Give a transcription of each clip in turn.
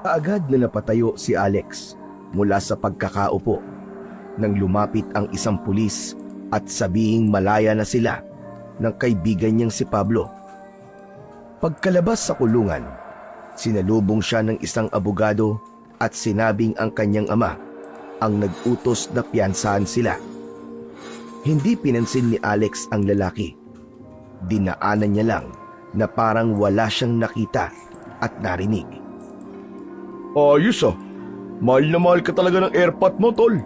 Kaagad na napatayo si Alex mula sa pagkakaupo nang lumapit ang isang pulis at sabihing malaya na sila ng kaibigan niyang si Pablo. Pagkalabas sa kulungan, sinalubong siya ng isang abogado at sinabing ang kanyang ama ang nag-utos na piyansahan sila. Hindi pinansin ni Alex ang lalaki. Dinaanan niya lang na parang wala siyang nakita at narinig. Ayos ah. Mahal na mahal ka talaga ng airpot mo, tol.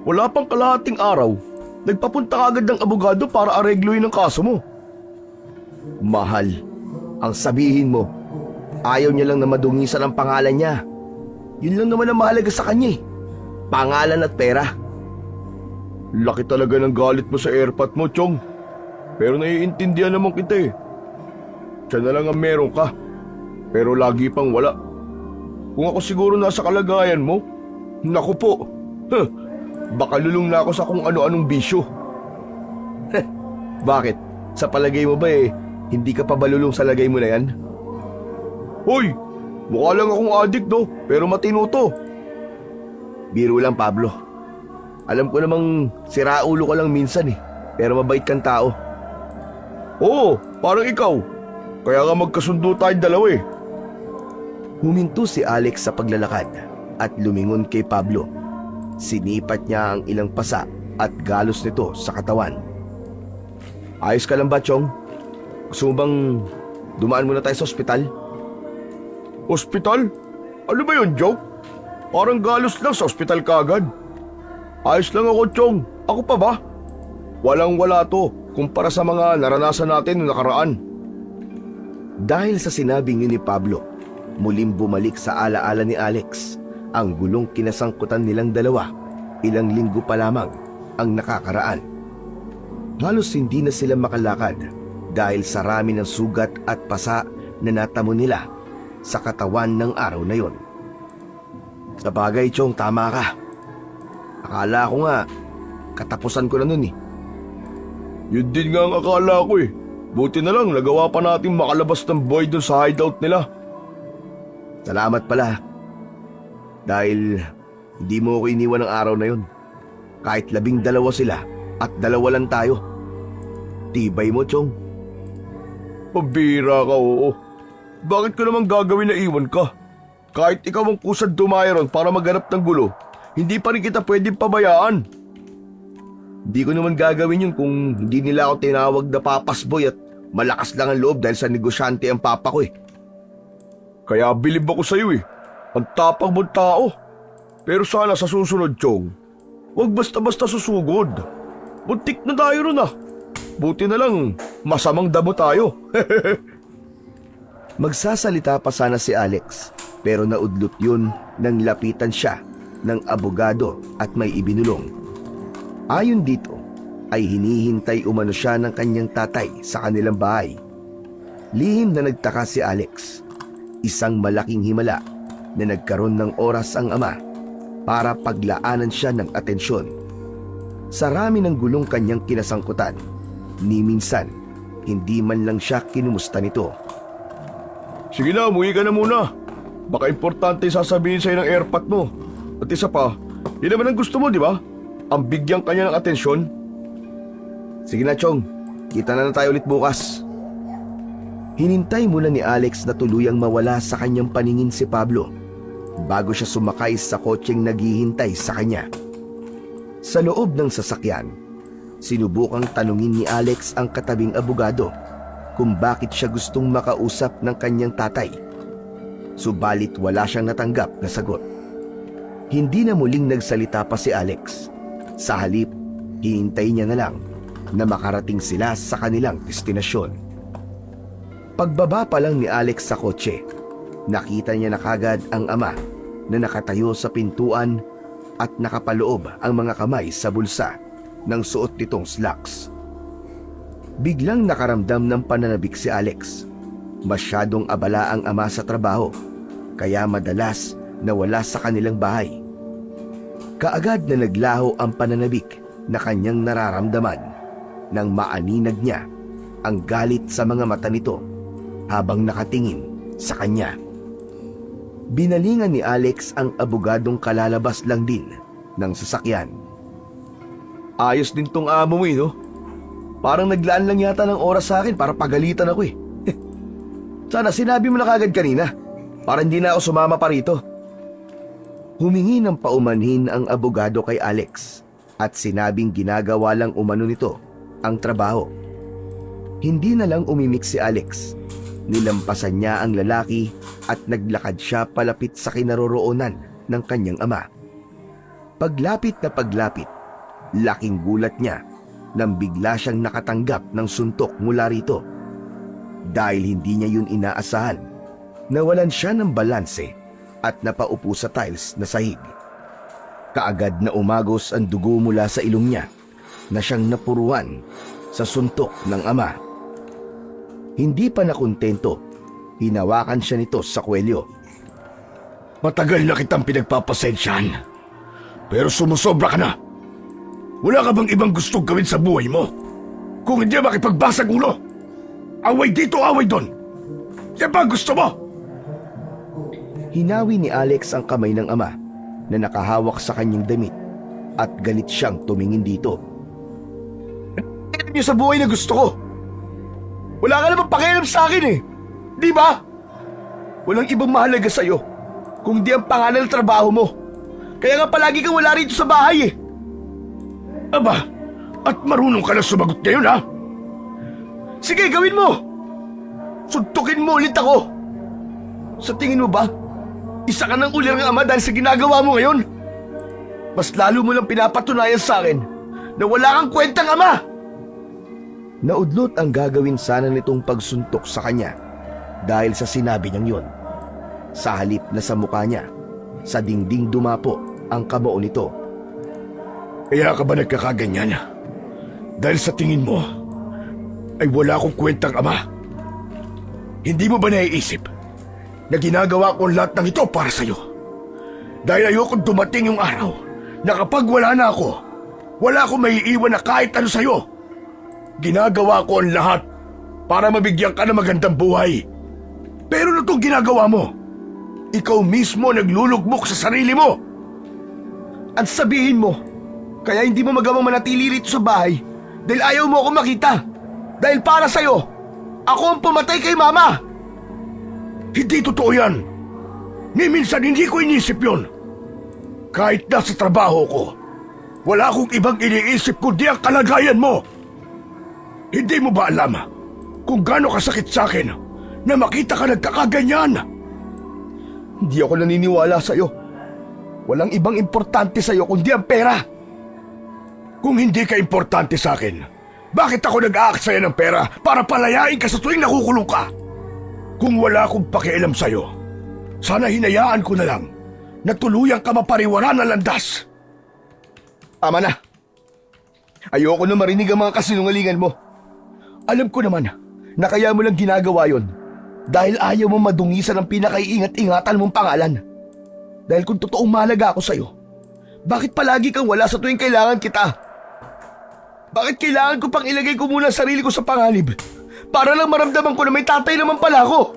Wala pang kalahating araw, nagpapunta ka agad ng abogado para aregluhin ang kaso mo. Mahal, ang sabihin mo, ayaw niya lang na madungisan ang pangalan niya. Yun lang naman ang mahalaga sa kanya eh. Pangalan at pera. Laki talaga ng galit mo sa airpot mo, Chong. Pero naiintindihan naman kita eh. Siya na lang ang meron ka, pero lagi pang wala. Kung ako siguro nasa kalagayan mo, naku po, baka lulong na ako sa kung ano-anong bisyo. Bakit? Sa palagay mo ba hindi ka pa balulong sa lagay mo na yan? Hoy, mukha lang akong addict no, pero matino to. Biro lang, Pablo. Alam ko namang siraulo ka lang minsan pero mabait kang tao. Oo, parang ikaw. Kaya nga magkasundo tayong dalawa eh. Huminto si Alex sa paglalakad at lumingon kay Pablo. Sinipat niya ang ilang pasa at galos nito sa katawan. Ayos ka lang ba, Chong? Gusto mo bang dumaan muna tayo sa ospital? Ospital? Ano ba yun, joke? Parang galos lang sa ospital kaagad. Ayos lang ako, Chong. Ako pa ba? Walang-wala to kumpara sa mga naranasan natin noong nakaraan. Dahil sa sinabing yun ni Pablo, muling bumalik sa alaala ni Alex ang gulong kinasangkutan nilang dalawa ilang linggo pa lamang ang nakakaraan. Halos hindi na sila makalakad dahil sa rami ng sugat at pasa na natamo nila sa katawan ng araw na yon. Sa bagay, Chong, tama ka. Akala ko nga, katapusan ko na nun eh. Yun din nga ang akala ko eh. Buti na lang nagawa pa natin makalabas ng boy dun sa hideout nila. Salamat pala. Dahil hindi mo ako iniwan ng araw na yun. Kahit 12 sila at 2 lang tayo. Tibay mo, Chong. Pabira ka, oo. Bakit ko naman gagawin na iwan ka? Kahit ikaw ang kusad dumaya ron para maghanap ng gulo, hindi pa rin kita pwedeng pabayaan. Hindi ko naman gagawin yun kung hindi nila ako tinawag na papasboy at malakas lang ang loob dahil sa negosyante ang papa ko eh. Kaya bilib ako sa'yo eh. Ang tapang mong tao. Pero sana sa susunod, Chong, huwag basta-basta susugod. Buntik na tayo ron ah. Buti na lang, masamang damo tayo. Magsasalita pa sana si Alex, pero naudlot yun nang lapitan siya ng abogado at may ibinulong. Ayon dito, ay hinihintay umano siya ng kanyang tatay sa kanilang bahay. Lihim na nagtaka si Alex. Isang malaking himala na nagkaroon ng oras ang ama para paglaanan siya ng atensyon. Sa rami ng gulong kanyang kinasangkutan, ni minsan, hindi man lang siya kinumusta nito. Sige na, umuwi ka na muna. Baka importante sasabihin sa'yo ng airpot mo. At isa pa, yun naman ang gusto mo, di ba? Ang bigyan kanya ng atensyon. Sige na, Chong. Kita na tayo ulit bukas. Hinintay muna ni Alex na tuluyang mawala sa kanyang paningin si Pablo bago siya sumakay sa kotseng naghihintay sa kanya. Sa loob ng sasakyan, sinubukang tanungin ni Alex ang katabing abogado kung bakit siya gustong makausap ng kanyang tatay. Subalit wala siyang natanggap na sagot. Hindi na muling nagsalita pa si Alex. Sa halip, hinintay niya na lang na makarating sila sa kanilang destinasyon. Pagbaba pa lang ni Alex sa kotse, nakita niya na kagad ang ama na nakatayo sa pintuan at nakapaloob ang mga kamay sa bulsa ng suot nitong slacks. Biglang nakaramdam ng pananabik si Alex. Masyadong abala ang ama sa trabaho, kaya madalas nawala sa kanilang bahay. Kaagad na naglaho ang pananabik na kanyang nararamdaman nang maaninag niya ang galit sa mga mata nito habang nakatingin sa kanya. Binalingan ni Alex ang abogadong kalalabas lang din ng sasakyan. Ayos din tong amo mo no? Parang naglaan lang yata ng oras sa akin para pagalitan ako Sana sinabi mo na kagad kanina para hindi na ako sumama pa rito. Humingi ng paumanhin ang abogado kay Alex at sinabing ginagawa lang umano nito ang trabaho. Hindi na lang umimik si Alex. Nilampasan niya ang lalaki at naglakad siya palapit sa kinaroroonan ng kanyang ama. Paglapit na paglapit, laking gulat niya nang bigla siyang nakatanggap ng suntok mula rito. Dahil hindi niya yun inaasahan, nawalan siya ng balanse at napaupo sa tiles na sahig. Kaagad na umagos ang dugo mula sa ilong niya na siyang napuruan sa suntok ng ama. Hindi pa nakontento, hinawakan siya nito sa kwelyo. Matagal na kitang pinagpapasensyahan, pero sumusobra ka na. Wala ka bang ibang gustong gawin sa buhay mo? Kung hindi makipagbasag ulo, away dito, away doon. Yan ba gusto mo? Hinawi ni Alex ang kamay ng ama na nakahawak sa kanyang damit at galit siyang tumingin dito. Alam niyo sa buhay na gusto ko. Wala ka namang pakialam sa akin Di ba? Walang ibang mahalaga sa'yo kung di ang pangalan ng trabaho mo. Kaya nga palagi kang wala rito sa bahay Aba, at marunong ka na sumagot ngayon ha? Sige, gawin mo! Suntukin mo ulit ako! Sa tingin mo ba, isa ka ng ulirang ama dahil sa ginagawa mo ngayon? Mas lalo mo lang pinapatunayan sa akin na wala kang kwentang ama! Naudlot ang gagawin sana nitong pagsuntok sa kanya dahil sa sinabi niyang yun. Sa halip na sa mukha niya, sa dingding dumapo ang kamao nito. Kaya ka ba nagkakaganyan? Dahil sa tingin mo, ay wala akong kwentang ama? Hindi mo ba naiisip na ginagawa ko lahat ng ito para sa'yo? Dahil ayokong dumating yung araw na kapag wala na ako, wala akong maiiwan na kahit ano sa'yo. Ginagawa ko ang lahat para mabigyan ka ng magandang buhay. Pero na itong ginagawa mo, ikaw mismo naglulugmok sa sarili mo. At sabihin mo, kaya hindi mo magawang manatili rito sa bahay dahil ayaw mo ako makita. Dahil para sa'yo, ako ang pumatay kay mama. Hindi totoo yan. Ni minsan hindi ko inisip yun. Kahit nasa trabaho ko, wala akong ibang iniisip kundi ang kalagayan mo. Hindi mo ba alam kung gaano kasakit sa akin na makita ka nagkakaganyan? Hindi ako naniniwala sa'yo. Walang ibang importante sa'yo kundi ang pera. Kung hindi ka importante sa akin, bakit ako nag-aaksaya ng pera para palayain ka sa tuwing nakukulong ka? Kung wala akong pakialam sa'yo, sana hinayaan ko na lang na tuluyang ka mapariwara ng landas. Ama na. Ayoko na marinig ang mga kasinungalingan mo. Alam ko naman na kaya mo lang ginagawa yon dahil ayaw mo madungisan ang pinakaiingat-ingatan mong pangalan. Dahil kung totoong mahalaga ako sa'yo, bakit palagi kang wala sa tuwing kailangan kita? Bakit kailangan ko pang ilagay ko muna ang sarili ko sa panganib para lang maramdaman ko na may tatay naman pala ako?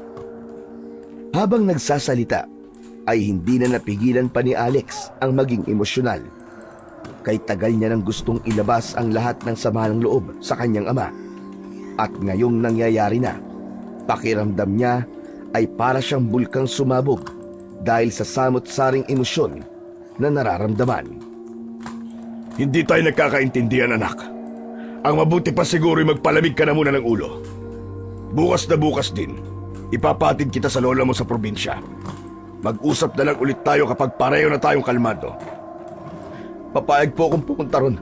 Habang nagsasalita, ay hindi na napigilan pa ni Alex ang maging emosyonal. Kay tagal niya nang gustong ilabas ang lahat ng sama ng loob sa kanyang ama. At ngayong nangyayari na, pakiramdam niya ay para siyang bulkang sumabog dahil sa samot-saring emosyon na nararamdaman. Hindi tayo nagkakaintindihan, anak. Ang mabuti pa siguro ay magpalamig ka na muna ng ulo. Bukas na bukas din, ipapatid kita sa lola mo sa probinsya. Mag-usap na lang ulit tayo kapag pareho na tayong kalmado. Papayag po akong pumunta ron,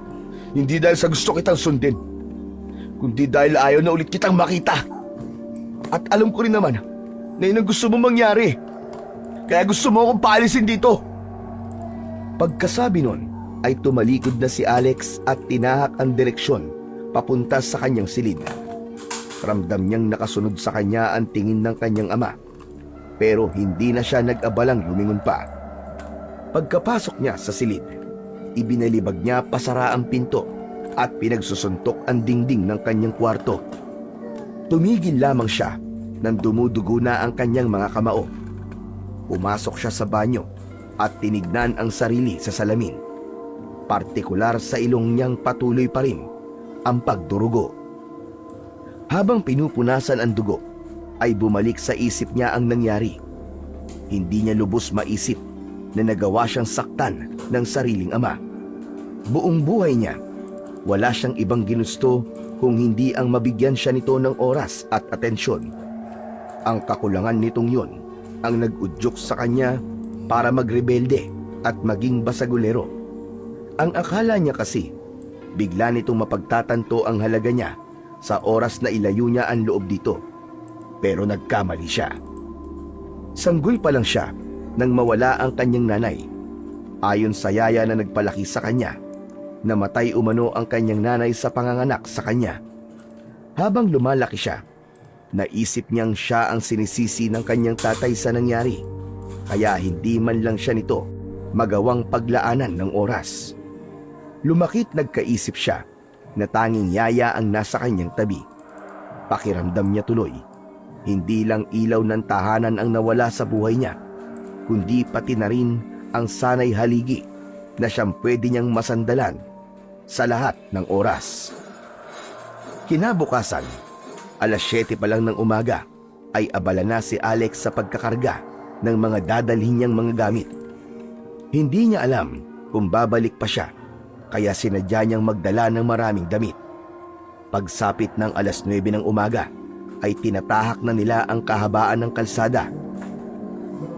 hindi dahil sa gusto kitang sundin, kundi dahil ayaw na ulit kitang makita. At alam ko rin naman na yun ang gusto mo mangyari. Kaya gusto mo akong paalisin dito. Pagkasabi nun, ay tumalikod na si Alex at tinahak ang direksyon papunta sa kanyang silid. Ramdam niyang nakasunod sa kanya ang tingin ng kanyang ama, pero hindi na siya nag-abalang lumingon pa. Pagkapasok niya sa silid, ibinalibag niya pasara ang pinto at pinagsusuntok ang dingding ng kanyang kwarto. Tumigil lamang siya nang dumudugo na ang kanyang mga kamao. Pumasok siya sa banyo at tinignan ang sarili sa salamin. Partikular sa ilong niyang patuloy pa rin ang pagdurugo. Habang pinupunasan ang dugo, ay bumalik sa isip niya ang nangyari. Hindi niya lubos maisip na nagawa siyang saktan ng sariling ama. Buong buhay niya, wala siyang ibang ginusto kung hindi ang mabigyan siya nito ng oras at atensyon. Ang kakulangan nitong yon ang nag-udyok sa kanya para magrebelde at maging basagulero. Ang akala niya kasi, bigla nitong mapagtatanto ang halaga niya sa oras na ilayo niya ang loob dito. Pero nagkamali siya. Sanggol pa lang siya nang mawala ang kanyang nanay. Ayon sa yaya na nagpalaki sa kanya, namatay umano ang kanyang nanay sa panganganak sa kanya. Habang lumalaki siya, naisip niyang siya ang sinisisi ng kanyang tatay sa nangyari, kaya hindi man lang siya nito magawang paglaanan ng oras. Lumakit nagkaisip siya na tanging yaya ang nasa kanyang tabi. Pakiramdam niya tuloy, hindi lang ilaw ng tahanan ang nawala sa buhay niya, kundi pati na rin ang sanay haligi na siyang pwede niyang masandalan sa lahat ng oras. Kinabukasan, alas 7 pa lang ng umaga, ay abala na si Alex sa pagkakarga ng mga dadalhin niyang mga gamit. Hindi niya alam kung babalik pa siya, kaya sinadya niyang magdala ng maraming damit. Pagsapit ng alas 9 ng umaga, ay tinatahak na nila ang kahabaan ng kalsada.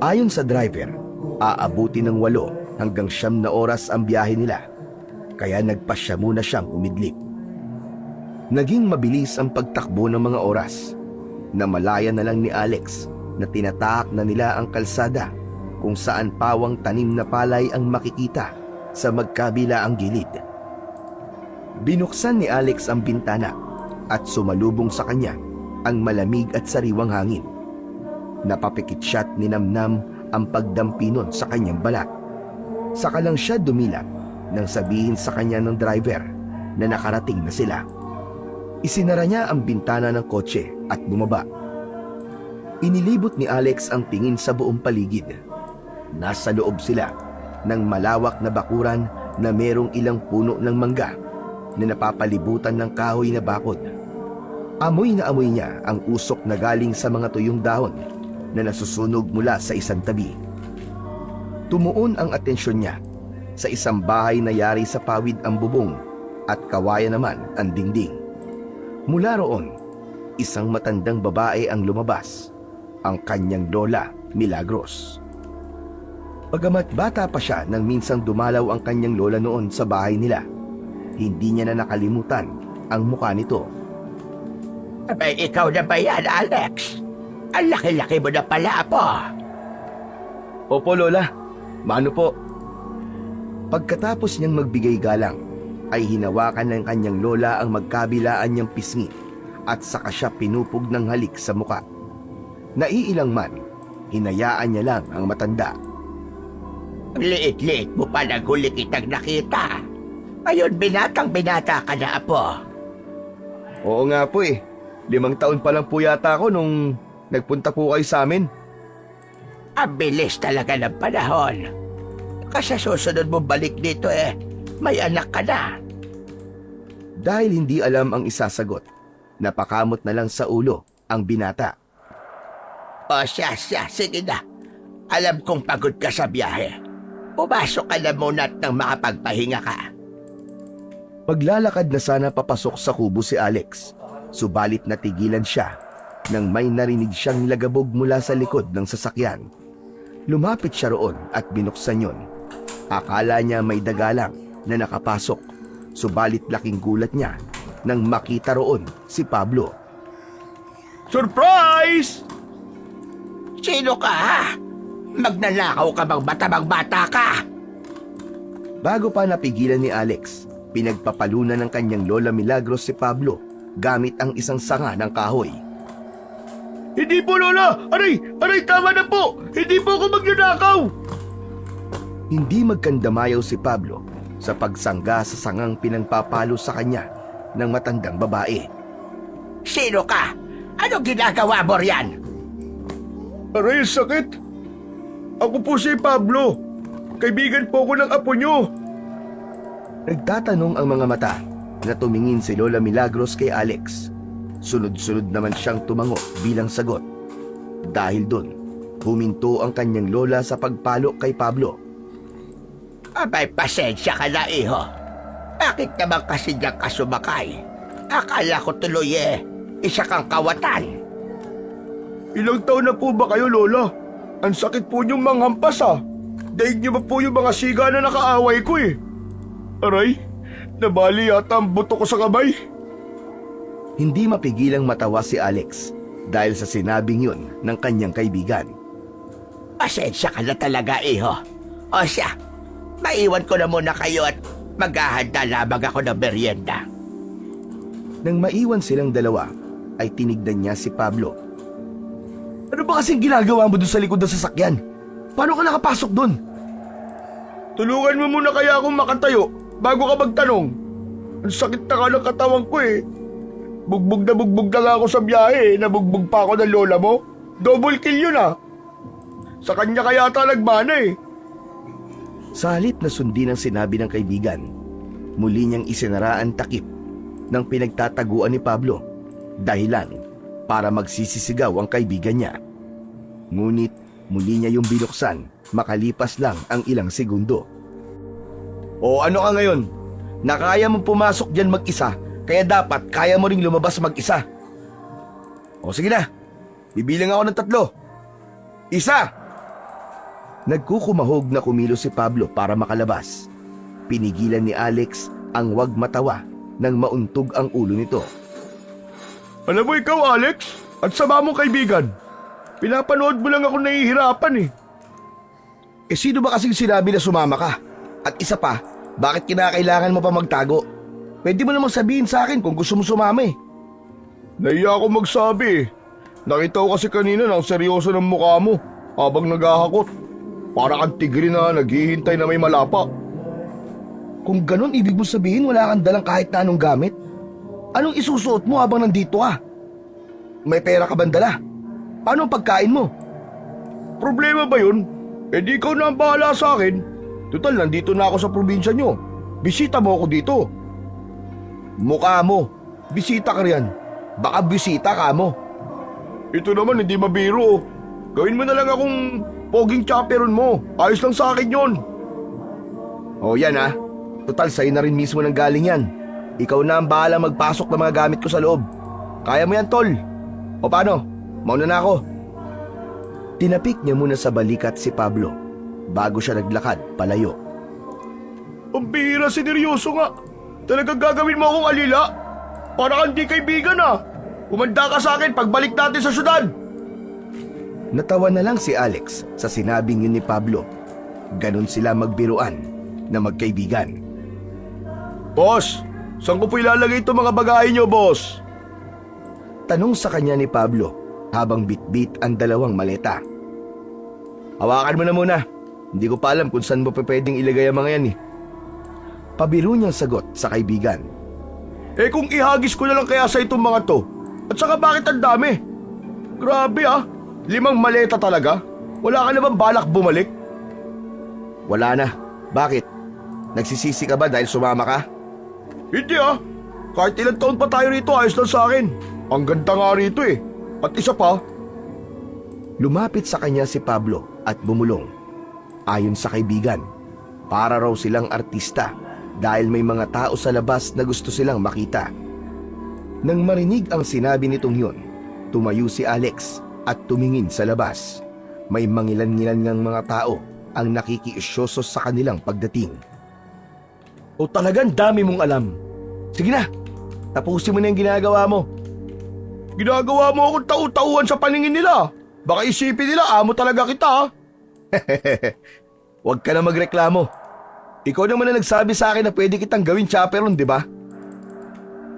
Ayon sa driver, aabuti ng 8 hanggang 9 na oras ang biyahe nila, kaya nagpasya muna siyang umidlip. Naging mabilis ang pagtakbo ng mga oras. Namalaya na lang ni Alex na tinatahak na nila ang kalsada kung saan pawang tanim na palay ang makikita sa magkabila ang gilid. Binuksan ni Alex ang bintana at sumalubong sa kanya ang malamig at sariwang hangin. Napapikit siya't ninamnam ang pagdampinon sa kanyang balat. Saka lang siya dumilap nang sabihin sa kanya ng driver na nakarating na sila. Isinara niya ang bintana ng kotse at bumaba. Inilibot ni Alex ang tingin sa buong paligid. Nasa loob sila ng malawak na bakuran na merong ilang puno ng mangga na napapalibutan ng kahoy na bakod. Amoy na amoy niya ang usok na galing sa mga tuyong dahon na nasusunog mula sa isang tabi. Tumuon ang atensyon niya sa isang bahay na yari sa pawid ang bubong at kawayan naman ang dingding. Mula roon, isang matandang babae ang lumabas, ang kanyang lola, Milagros. Bagamat bata pa siya nang minsang dumalaw ang kanyang lola noon sa bahay nila, hindi niya na nakalimutan ang mukha nito. Abay, ikaw na ba yan, Alex? Ang laki-laki mo na pala, Apo. Opo, Lola. Mano po? Pagkatapos niyang magbigay galang, ay hinawakan ng kanyang lola ang magkabilaan niyang pisngi at saka siya pinupog ng halik sa muka. Naiilang man, hinayaan niya lang ang matanda. Liit-liit mo pa nang huli kitang nakita. Ngayon, binatang-binata ka na, Apo. Oo nga po eh. 5 taon pa lang po yata ako nung nagpunta po kayo sa amin. Ang bilis talaga ng panahon. Kasi susunod mo balik dito may anak ka na. Dahil hindi alam ang isasagot, napakamot na lang sa ulo ang binata. O siya, sige na. Alam kong pagod ka sa biyahe. Pumasok ka na muna at nang makapagpahinga ka. Paglalakad na sana papasok sa kubo si Alex, subalit natigilan siya nang may narinig siyang lagabog mula sa likod ng sasakyan. Lumapit siya roon at binuksan yon. Akala niya may dagalang na nakapasok, subalit laking gulat niya nang makita roon si Pablo. Surprise! Sino ka, ha? Magnanakaw ka bang bata ka? Bago pa napigilan ni Alex, pinagpapalunan ng kanyang lola Milagros si Pablo gamit ang isang sanga ng kahoy. Hindi po, Lola! Aray! Aray, tama na po! Hindi po ako magnanakaw! Hindi magkandamayaw si Pablo sa pagsangga sa sangang pinangpapalo sa kanya ng matandang babae. Sino ka? Ano ginagawa mo riyan? Aray, sakit! Ako po si Pablo. Kaibigan po ko ng apo nyo. Nagtatanong ang mga mata na tumingin si Lola Milagros kay Alex. Sunod-sunod naman siyang tumango bilang sagot. Dahil doon, huminto ang kanyang lola sa pagpalo kay Pablo. Abay, pasensya ka na, iho. Bakit naman kasi diyan ka sumakay? Akala ko tuloy isa kang kawatan. Ilang taon na po ba kayo, Lola? Ang sakit po niyong manghampas Daig niyo ba po yung mga siga na nakaaway ko Aray, nabali yata ang buto ko sa kamay. Hindi mapigilang matawa si Alex dahil sa sinabing yun ng kanyang kaibigan. Pasensya ka na talaga, iho. O siya, maiwan ko na muna kayo at maghahanda lamang ako ng merienda. Nang maiwan silang dalawa, ay tinignan niya si Pablo. Ano ba kasing ginagawa mo doon sa likod ng sasakyan? Paano ka nakapasok doon? Tulungan mo muna kaya akong makatayo bago ka magtanong. Ang sakit na ka ng katawan ko Bugbog na nga ako sa biyahe. Nabugbog pa ako ng lola mo. Double kill yun Sa kanya kaya ata nagmana Sa halip na sundin ang sinabi ng kaibigan, muli niyang isinara ang takip ng pinagtataguan ni Pablo, dahilan para magsisisigaw ang kaibigan niya. Ngunit muli niya yung binuksan makalipas lang ang ilang segundo. O ano ka ngayon? Nakaya mo pumasok dyan mag-isa, kaya dapat kaya mo ring lumabas mag-isa. O sige na, bibilang ako ng 3. 1! Nagkukumahog na kumilos si Pablo para makalabas. Pinigilan ni Alex ang wag matawa nang mauntog ang ulo nito. Alam mo ikaw, Alex, at sama mong kaibigan. Pinapanood mo lang ako nahihirapan Sino ba kasing sinabi na sumama ka? At isa pa, bakit kinakailangan mo pa magtago? Pwede mo namang sabihin sa akin kung gusto mo sumama Nahiya ako magsabi Nakita ko kasi kanina na ang seryoso ng mukha mo habang naghahakot. Para kang tigre na naghihintay na may malapa. Kung ganun, ibig mo sabihin wala kang dalang kahit na anong gamit? Anong isusuot mo habang nandito ka? May pera ka bang dala? Paano ang pagkain mo? Problema ba yun? Di ikaw na ang bahala sa akin. Total, nandito na ako sa probinsya nyo. Bisita mo ako dito. Mukha mo. Bisita ka riyan. Baka bisita ka mo. Ito naman hindi mabiro. Gawin mo na lang akong poging chaperon mo. Ayos lang sa akin yon. O yan Total, sa'yo na rin mismo nang galing yan. Ikaw na ang bahala magpasok ng mga gamit ko sa loob. Kaya mo yan, tol. O paano? Mauna na ako. Tinapik niya muna sa balikat si Pablo bago siya naglakad palayo. Ang bihira, sineryoso nga. Talagang gagawin mo akong alila? Para kang di kaibigan Kumanda ka sa akin pagbalik natin sa syudad. Natawa na lang si Alex sa sinabing yun ni Pablo. Ganon sila magbiruan na magkaibigan. Boss, saan ko po ilalagay itong mga bagahe niyo, boss? Tanong sa kanya ni Pablo habang bitbit ang dalawang maleta. Hawakan mo na muna. Hindi ko pa alam kung saan mo pwedeng ilagay ang mga yan Pabiro niyang sagot sa kaibigan. Kung ihagis ko na lang kaya sa itong mga to. At saka bakit ang dami? Grabe 5 maleta talaga. Wala ka na bang balak bumalik? Wala na. Bakit? Nagsisisi ka ba dahil sumama ka? Hindi Kahit ilang taon pa tayo rito, ayos lang sa akin. Ang ganda nga rito At isa pa. Lumapit sa kanya si Pablo at bumulong. Ayon sa kaibigan, para raw silang artista dahil may mga tao sa labas na gusto silang makita. Nang marinig ang sinabi nitong yun, tumayo si Alex at tumingin sa labas. May mangilan-ngilan ngang mga tao ang nakikiisyoso sa kanilang pagdating. O talagang dami mong alam. Sige na, tapusin mo na yung ginagawa mo. Ginagawa mo akong tau-tauhan sa paningin nila. Baka isipin nila, amo talaga kita Huwag ka na magreklamo. Ikaw naman na nagsabi sa akin na pwede kitang gawin chaperon, di ba?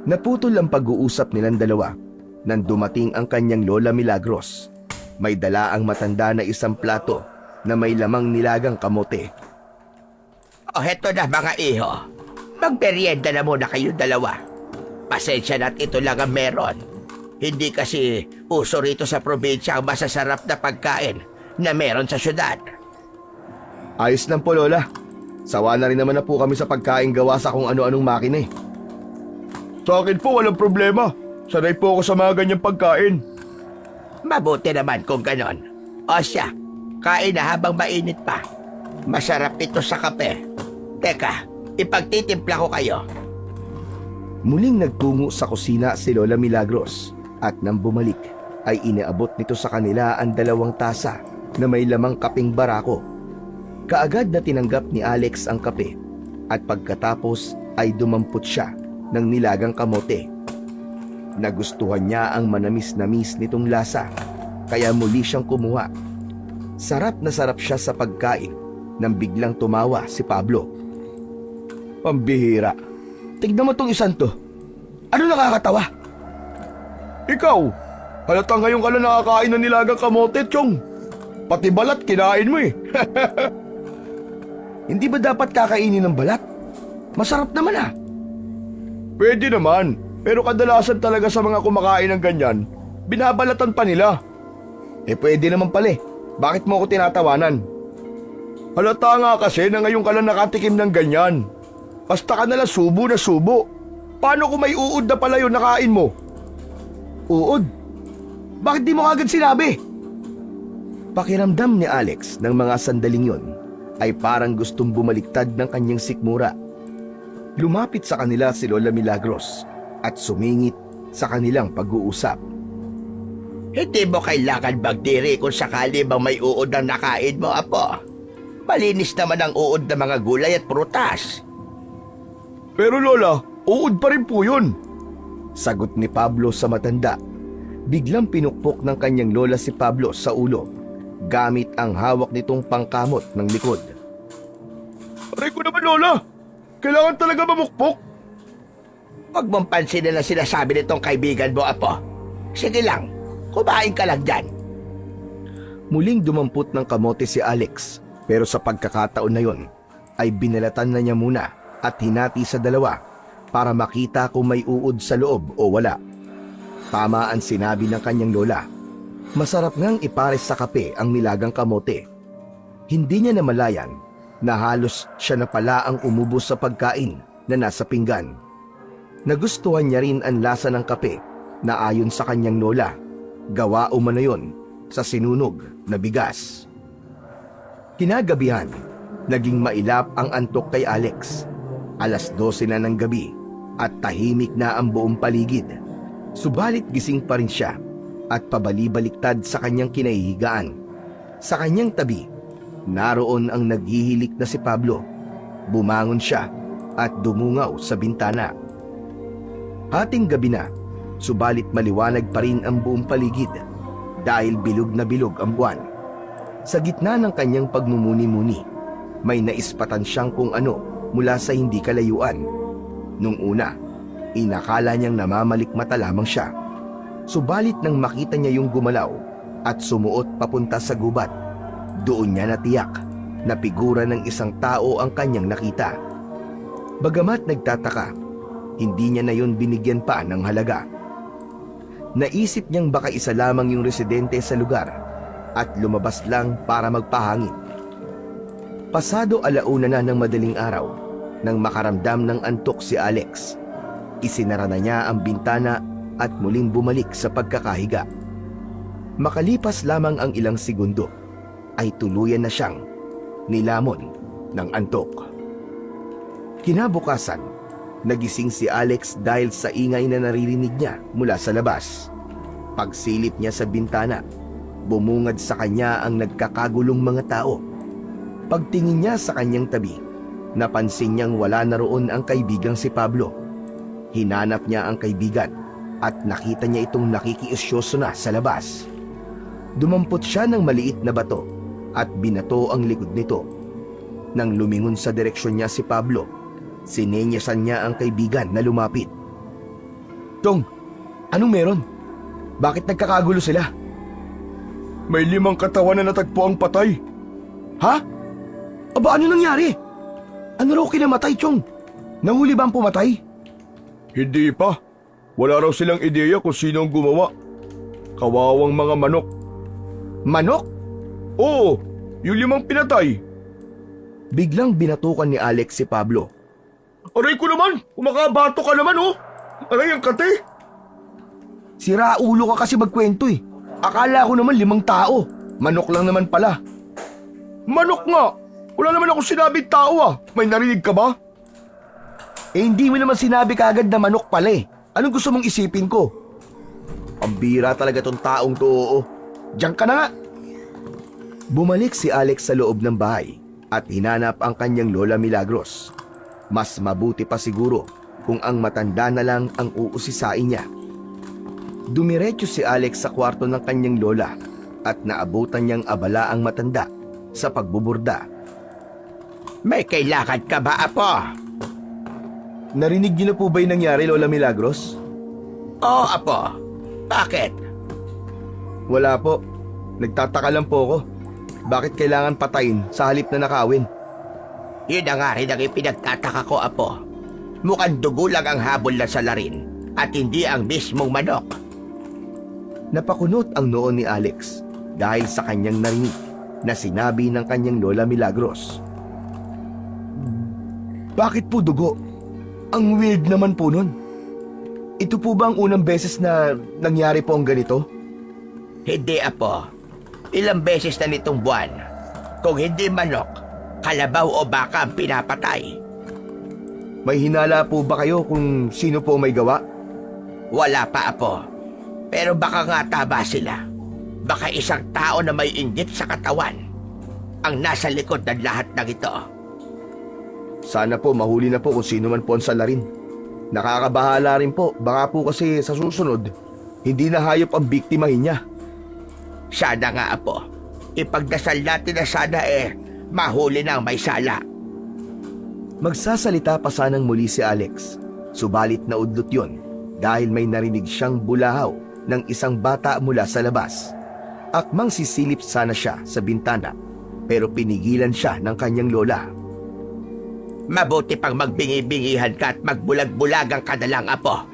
Naputol ang pag-uusap nilang dalawa nang dumating ang kanyang Lola Milagros. May dala ang matanda na isang plato na may lamang nilagang kamote. O heto na mga iho. Magmerienda na muna kayo dalawa. Pasensya na't ito lang ang meron. Hindi kasi uso rito sa probinsya ang masasarap na pagkain na meron sa syudad. Ayos lang po, Lola. Sawa na rin naman na po kami sa pagkain gawa sa kung ano-anong makina eh. Sa akin po walang problema. Sanay po ako sa mga ganyang pagkain. Mabuti naman kung ganon. O siya, kain na habang mainit pa. Masarap ito sa kape. Teka, ipagtitimpla ko kayo. Muling nagtungo sa kusina si Lola Milagros at nang bumalik ay inaabot nito sa kanila ang 2 tasa na may lamang kapeng barako. Kaagad na tinanggap ni Alex ang kape at pagkatapos ay dumampot siya ng nilagang kamote. Nagustuhan niya ang manamis-namis nitong lasa kaya muli siyang kumuha. Sarap na sarap siya sa pagkain nang biglang tumawa si Pablo. Pambihira. Tignan mo tong isang to. Ano nakakatawa? Ikaw, halata ngayon ka lang nakakain ng nilagang kamote, Chong. Pati balat kinain mo eh. Hindi ba dapat kakainin ng balat? Masarap naman ah. Pwede naman, pero kadalasan talaga sa mga kumakain ng ganyan, binabalatan pa nila. Eh pwede naman pala eh. Bakit mo ako tinatawanan? Halata nga kasi na ngayon ka lang nakatikim ng ganyan. Basta ka nalang subo na subo. Paano kung may uod na pala yun nakain mo? Uod? Bakit di mo agad sinabi? Pakiramdam ni Alex ng mga sandaling yon ay parang gustong bumaliktad ng kanyang sikmura. Lumapit sa kanila si Lola Milagros at sumingit sa kanilang pag-uusap. Hindi mo kailangan magdiri kung sakali bang may uod na nakain mo, apo. Malinis naman ang uod ng mga gulay at prutas. Pero Lola, uod pa rin po yun. Sagot ni Pablo sa matanda. Biglang pinukpok ng kanyang lola si Pablo sa ulo gamit ang hawak nitong pangkamot ng likod. Aray ko naman, Lola. Kailangan talaga mamukpok. Huwag mong pansinin ang sinasabi nitong kaibigan mo, apo. Sige lang, kumain ka lang dyan. Muling dumampot ng kamote si Alex pero sa pagkakataon na yon ay binalatan na niya muna at hinati sa 2 para makita kung may uod sa loob o wala. Tama ang sinabi ng kanyang lola. Masarap ngang ipares sa kape ang nilagang kamote. Hindi niya namalayan na halos siya na pala ang umubos sa pagkain na nasa pinggan. Nagustuhan niya rin ang lasa ng kape na ayon sa kanyang lola, gawa umano yon sa sinunog na bigas. Kinagabihan, naging mailap ang antok kay Alex. 12:00 na ng gabi at tahimik na ang buong paligid. Subalit gising pa rin siya at pabali-baliktad sa kanyang kinahihigaan. Sa kanyang tabi, naroon ang naghihilik na si Pablo. Bumangon siya at dumungaw sa bintana. Hating gabi na, subalit maliwanag pa rin ang buong paligid dahil bilog na bilog ang buwan. Sa gitna ng kanyang pagmumuni-muni, may naispatan siyang kung ano mula sa hindi kalayuan. Nung una, inakala niyang namamalikmata lamang siya. Subalit nang makita niya yung gumalaw at sumuot papunta sa gubat, doon niya natiyak na figura ng isang tao ang kanyang nakita. Bagamat nagtataka, hindi niya na yun binigyan pa ng halaga. Naisip niyang baka isa lamang yung residente sa lugar at lumabas lang para magpahangin. Pasado 1:00 na ng madaling araw nang makaramdam ng antok si Alex. Isinara na niya ang bintana at muling bumalik sa pagkakahiga. Makalipas lamang ang ilang segundo ay tuluyan na siyang nilamon ng antok. Kinabukasan, nagising si Alex dahil sa ingay na naririnig niya mula sa labas. Pagsilip niya sa bintana, bumungad sa kanya ang nagkakagulong mga tao. Pagtingin niya sa kanyang tabi, napansin niyang wala na roon ang kaibigang si Pablo. Hinanap niya ang kaibigan at nakita niya itong nakikiusyoso na sa labas. Dumampot siya ng maliit na bato at binato ang likod nito. Nang lumingon sa direksyon niya si Pablo, sinenyasan niya ang kaibigan na lumapit. "Tong, anong meron? Bakit nagkakagulo sila?" May 5 katawan na natagpo ang patay. "Ha? Aba, ano nangyari? Ano raw kinamatay, Chong? Nahuli ba ang pumatay?" Hindi pa. Wala raw silang ideya kung sino ang gumawa. Kawawang mga manok. "Manok? Oo, yung 5 pinatay. Biglang binatukan ni Alex si Pablo. Aray ko naman! Kumakabato ka naman oh! Aray ang kate! Sira ulo ka kasi magkwento eh. Akala ko naman 5 tao. Manok lang naman pala. Manok nga! Wala naman ako sinabing tao ah! May narinig ka ba? Eh hindi mo naman sinabi kagad na manok pala eh. Anong gusto mong isipin ko? Ang bira talaga tong taong to, oo. Diyan ka na nga. Bumalik si Alex sa loob ng bahay at hinanap ang kanyang Lola Milagros. Mas mabuti pa siguro kung ang matanda na lang ang uusisain niya. Dumiretso si Alex sa kwarto ng kanyang lola at naabutan niyang abala ang matanda sa pagbuburda. May kailangan ka ba, Apo? Narinig niyo na po ba yung nangyari, Lola Milagros? Oo, Apo. Bakit? Wala po. Nagtataka lang po ako. Bakit kailangan patayin sa halip na nakawin? Yun na nga rin ang ipinagtataka ko, Apo. Mukhang dugo lang ang habol na salarin at hindi ang mismong manok. Napakunot ang noon ni Alex dahil sa kanyang narinig na sinabi ng kanyang Lola Milagros. Bakit po dugo? Ang weird naman po nun. Ito po ba ang unang beses na nangyari po ang ganito? Hindi, Apo. Ilang beses na nitong buwan. Kung hindi manok, kalabaw o baka ang pinapatay. May hinala po ba kayo kung sino po may gawa? Wala pa, Apo. Pero baka nga taba sila. Baka isang tao na may inggit sa katawan ang nasa likod ng lahat ng ito. Sana po mahuli na po kung sino man po ang salarin. Nakakabahala rin po. Baka po kasi sa susunod, hindi na hayop ang biktimahin niya. Sana nga, Apo. Ipagdasal natin na sana mahuli na ang may sala. Magsasalita pa sanang muli si Alex. Subalit naudlot yon dahil may narinig siyang bulahaw ng isang bata mula sa labas. Akmang sisilip sana siya sa bintana pero pinigilan siya ng kanyang lola. Mabuti pang magbingi-bingihan ka at magbulag-bulagang ka na lang, Apo.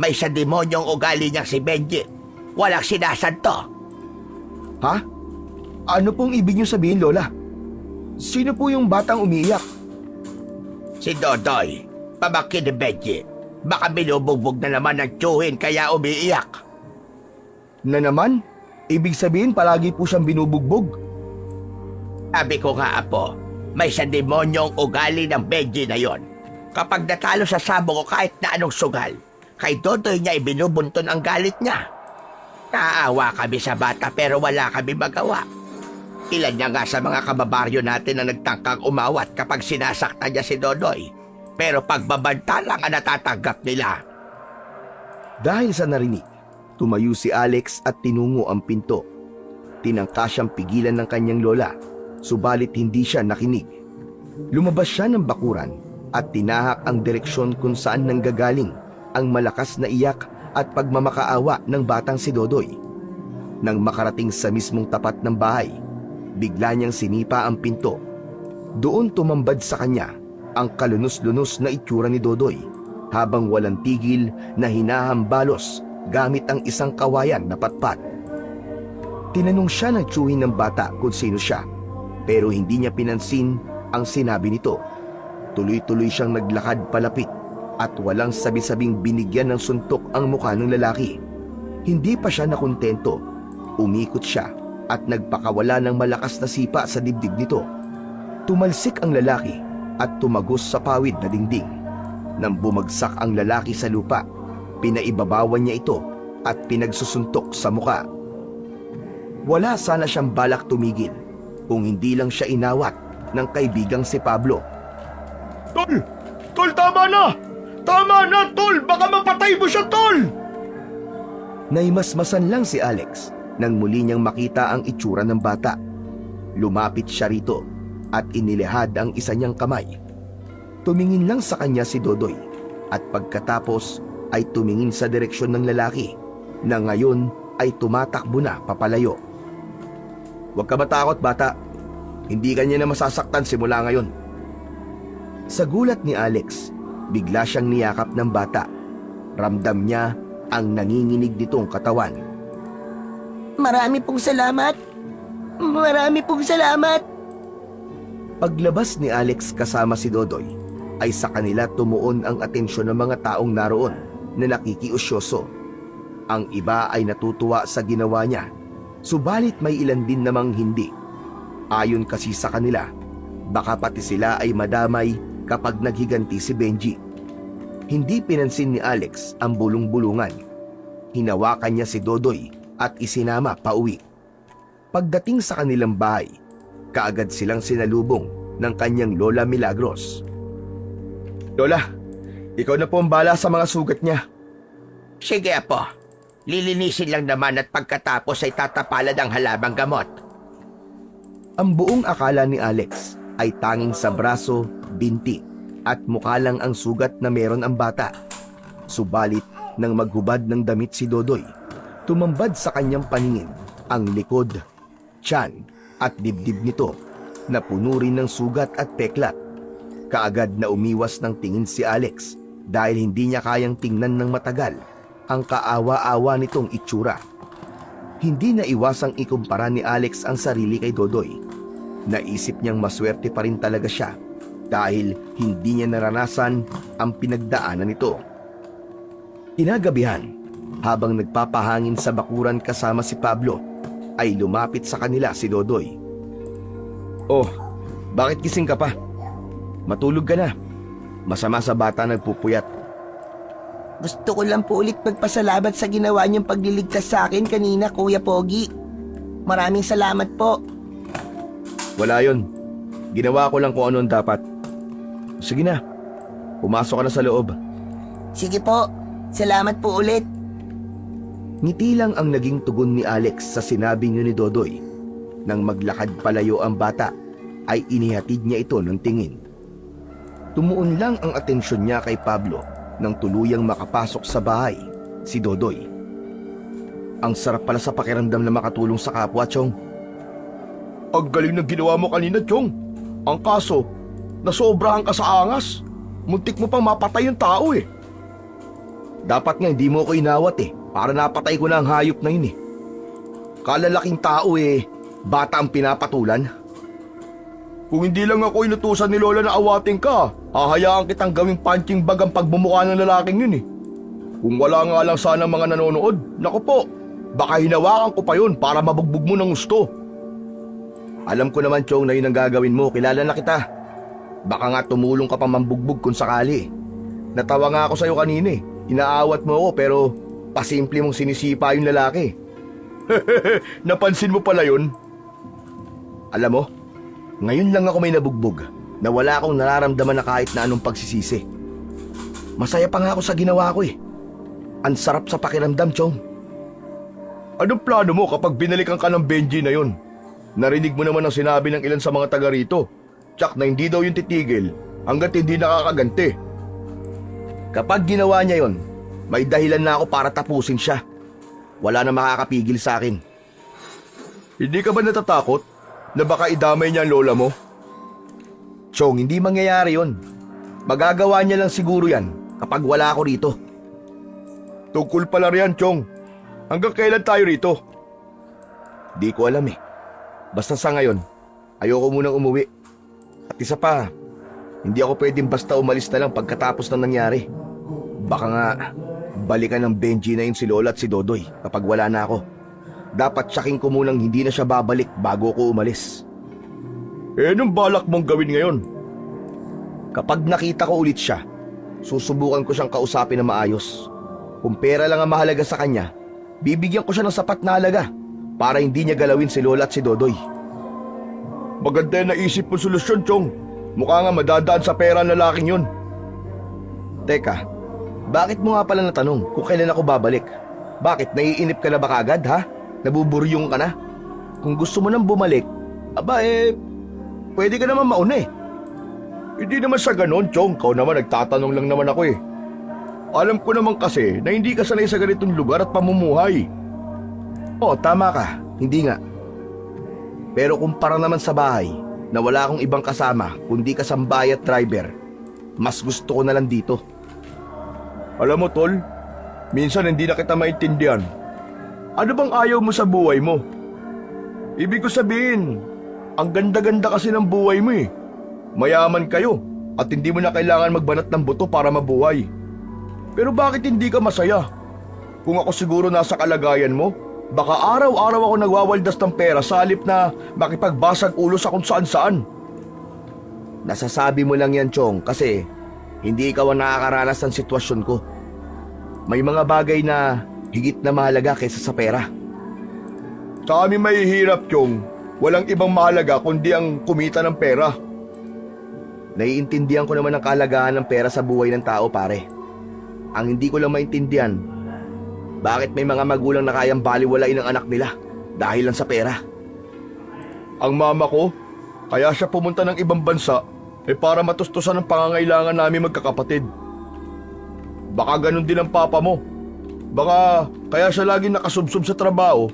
May sa demonyong ugali niyang si Benji. Walang sinasanto. Ha? Ano pong ibig niyo sabihin, Lola? Sino po yung batang umiiyak? Si Dodoy, pamangkin ni Benji. Baka binubugbog na naman ng tiyuhin kaya umiiyak. Na naman? Ibig sabihin palagi po siyang binubugbog? Sabi ko nga, Apo, may sa demonyong ugali ng Benji na yon. Kapag natalo sa sabong o kahit na anong sugal, kay Dodoy niya ibinubunton ang galit niya. Naaawa kami sa bata pero wala kami magawa. Ilan niya nga sa mga kababaryo natin na nagtangkang umawat kapag sinasaktan niya si Dodoy. Pero pagbabanta lang ang natatanggap nila. Dahil sa narinig, tumayo si Alex at tinungo ang pinto. Tinangka siyang pigilan ng kanyang lola, subalit hindi siya nakinig. Lumabas siya ng bakuran at tinahak ang direksyon kung saan nanggagaling ang malakas na iyak at pagmamakaawa ng batang si Dodoy. Nang makarating sa mismong tapat ng bahay, bigla niyang sinipa ang pinto. Doon tumambad sa kanya ang kalunos-lunos na itsura ni Dodoy habang walang tigil na hinahambalos gamit ang isang kawayan na patpat. Tinanong siya ng tiyuhin ng bata kung sino siya pero hindi niya pinansin ang sinabi nito. Tuloy-tuloy siyang naglakad palapit at walang sabi-sabing binigyan ng suntok ang mukha ng lalaki. Hindi pa siya nakontento. Umikot siya at nagpakawala ng malakas na sipa sa dibdib nito. Tumalsik ang lalaki at tumagos sa pawid na dingding. Nang bumagsak ang lalaki sa lupa, pinaibabawan niya ito at pinagsusuntok sa muka. Wala sana siyang balak tumigil kung hindi lang siya inawat ng kaibigang si Pablo. Tol! Tol, tama na! Tama na, Tol! Baka mapatay mo siya, Tol! Naimasmasan lang si Alex nang muli niyang makita ang itsura ng bata. Lumapit siya rito at inilihad ang isa niyang kamay. Tumingin lang sa kanya si Dodoy at pagkatapos ay tumingin sa direksyon ng lalaki na ngayon ay tumatakbo na papalayo. Huwag ka matakot, bata. Hindi ka niya na masasaktan simula ngayon. Sa gulat ni Alex, bigla siyang niyakap ng bata. Ramdam niya ang nanginginig nitong katawan. Marami pong salamat. Marami pong salamat. Paglabas ni Alex kasama si Dodoy, ay sa kanila tumuon ang atensyon ng mga taong naroon na nakikiusyoso. Ang iba ay natutuwa sa ginawa niya, subalit may ilan din namang hindi. Ayon kasi sa kanila, baka pati sila ay madamay kapag naghiganti si Benji. Hindi pinansin ni Alex ang bulong-bulungan. Hinawakan niya si Dodoy at isinama pauwi. Pagdating sa kanilang bahay, kaagad silang sinalubong ng kanyang Lola Milagros. Lola, ikaw na po ang bala sa mga sugat niya. Sige, Apo. Lilinisin lang naman at pagkatapos ay tatapalan ang halabang gamot. Ang buong akala ni Alex ay tanging sa braso, binti at mukha lang ang sugat na meron ang bata. Subalit nang maghubad ng damit si Dodoy, tumambad sa kanyang paningin ang likod, tiyan at dibdib nito na puno rin ng sugat at peklat. Kaagad na umiwas ng tingin si Alex dahil hindi niya kayang tingnan ng matagal ang kaawa-awa nitong itsura. Hindi na iwasang ikumpara ni Alex ang sarili kay Dodoy. Naisip niyang maswerte pa rin talaga siya dahil hindi niya naranasan ang pinagdaanan nito. Kinagabihan, habang nagpapahangin sa bakuran kasama si Pablo, ay lumapit sa kanila si Dodoy. Oh, bakit gising ka pa? Matulog ka na. Masama sa bata nagpupuyat. Gusto ko lang po ulit magpasalamat sa ginawa niyong pagliligtas sa akin kanina, Kuya Pogi. Maraming salamat po. Wala yon. Ginawa ko lang kung ano ang dapat. Sige na, pumasok ka na sa loob. Sige po, salamat po ulit. Ngiti lang ang naging tugon ni Alex sa sinabi niyo ni Dodoy. Nang maglakad palayo ang bata, ay inihatid niya ito ng tingin. Tumuon lang ang atensyon niya kay Pablo nang tuluyang makapasok sa bahay, si Dodoy. Ang sarap pala sa pakiramdam na makatulong sa kapwa, Chong. Ang galing ng ginawa mo kanina, Chong. Ang kaso, nasobrahan ka sa angas. Muntik mo pang mapatay yung tao eh. Dapat nga hindi mo ako inawat eh, para napatay ko na ang hayop na yun eh. Kalalaking tao eh, bata ang pinapatulan. Kung hindi lang ako inutusan ni Lola na awatin ka, hahayaan kitang gawing punching bag ang pagbumuka ng lalaking yun eh. Kung wala nga lang sana mga nanonood, naku po, baka hinawakan ko pa yun para mabugbog mo ng gusto. Alam ko naman, Chong, na yun ang gagawin mo. Kilala na kita. Baka nga tumulong ka pa mambugbog kung sakali. Natawa nga ako sa'yo kanina eh. Inaawat mo ako pero pasimple mong sinisipa yung lalaki. Napansin mo pala yun? Alam mo, ngayon lang ako may nabugbog na wala akong nararamdaman na kahit na anong pagsisisi. Masaya pa nga ako sa ginawa ko eh. Ang sarap sa pakiramdam, Chong. Anong plano mo kapag binalikan ka ng Benji na yun? Narinig mo naman ang sinabi ng ilan sa mga taga rito. Tsak na hindi daw yung titigil hanggat hindi nakakaganti. Kapag ginawa niya yon, may dahilan na ako para tapusin siya. Wala na makakapigil sa akin. Hindi ka ba natatakot na baka idamay niya ang lola mo? Chong, hindi mangyayari yon. Magagawa niya lang siguro yan kapag wala ako rito. Tungkol pala riyan, Chong. Hanggang kailan tayo rito? Di ko alam eh. Basta sa ngayon, ayoko munang umuwi. At isa pa, hindi ako pwedeng basta umalis na lang pagkatapos ng nangyari. Baka nga, balikan ng Benji na yun si Lola at si Dodoy kapag wala na ako. Dapat tsaking ko munang hindi na siya babalik bago ko umalis. Anong balak mong gawin ngayon? Kapag nakita ko ulit siya, susubukan ko siyang kausapin na maayos. Kung pera lang ang mahalaga sa kanya, bibigyan ko siya ng sapat na halaga para hindi niya galawin si Lola at si Dodoy. Maganda yung naisip mo solusyon, Chong. Mukha nga madadaan sa pera ang lalaking yun. Teka, bakit mo nga pala natanong kung kailan ako babalik? Bakit, naiinip ka na ba kagad, ha? Nabuburyong ka na? Kung gusto mo nang bumalik, pwede ka naman mauna eh. Hindi naman sa ganon, Chong. Kau naman nagtatanong lang naman ako eh. Alam ko naman kasi na hindi ka sanay sa ganitong lugar at pamumuhay. Oo, tama ka. Hindi nga. Pero kumpara naman sa bahay na wala akong ibang kasama kundi kasambay at driver, mas gusto ko na lang dito. Alam mo, Tol, minsan hindi na kita maintindihan. Ano bang ayaw mo sa buhay mo? Ibig ko sabihin, ang ganda-ganda kasi ng buhay mo eh. Mayaman kayo at hindi mo na kailangan magbanat ng buto para mabuhay. Pero bakit hindi ka masaya? Kung ako siguro nasa kalagayan mo, baka araw-araw ako nagwawaldas ng pera sa halip na makipagbasag ulo sa kung saan-saan. Nasasabi mo lang yan, Chong, kasi hindi ikaw ang nakakaranas ng sitwasyon ko. May mga bagay na higit na mahalaga kaysa sa pera. Sa amin mahihirap, Chong. Walang ibang mahalaga kundi ang kumita ng pera. Naiintindihan ko naman ang kalagahan ng pera sa buhay ng tao, pare. Ang hindi ko lang maintindihan, bakit may mga magulang na kayang baliwalain ang anak nila dahil lang sa pera? Ang mama ko, kaya siya pumunta ng ibang bansa para matustusan ang pangangailangan namin magkakapatid. Baka ganun din ang papa mo. Baka kaya siya laging nakasubsob sa trabaho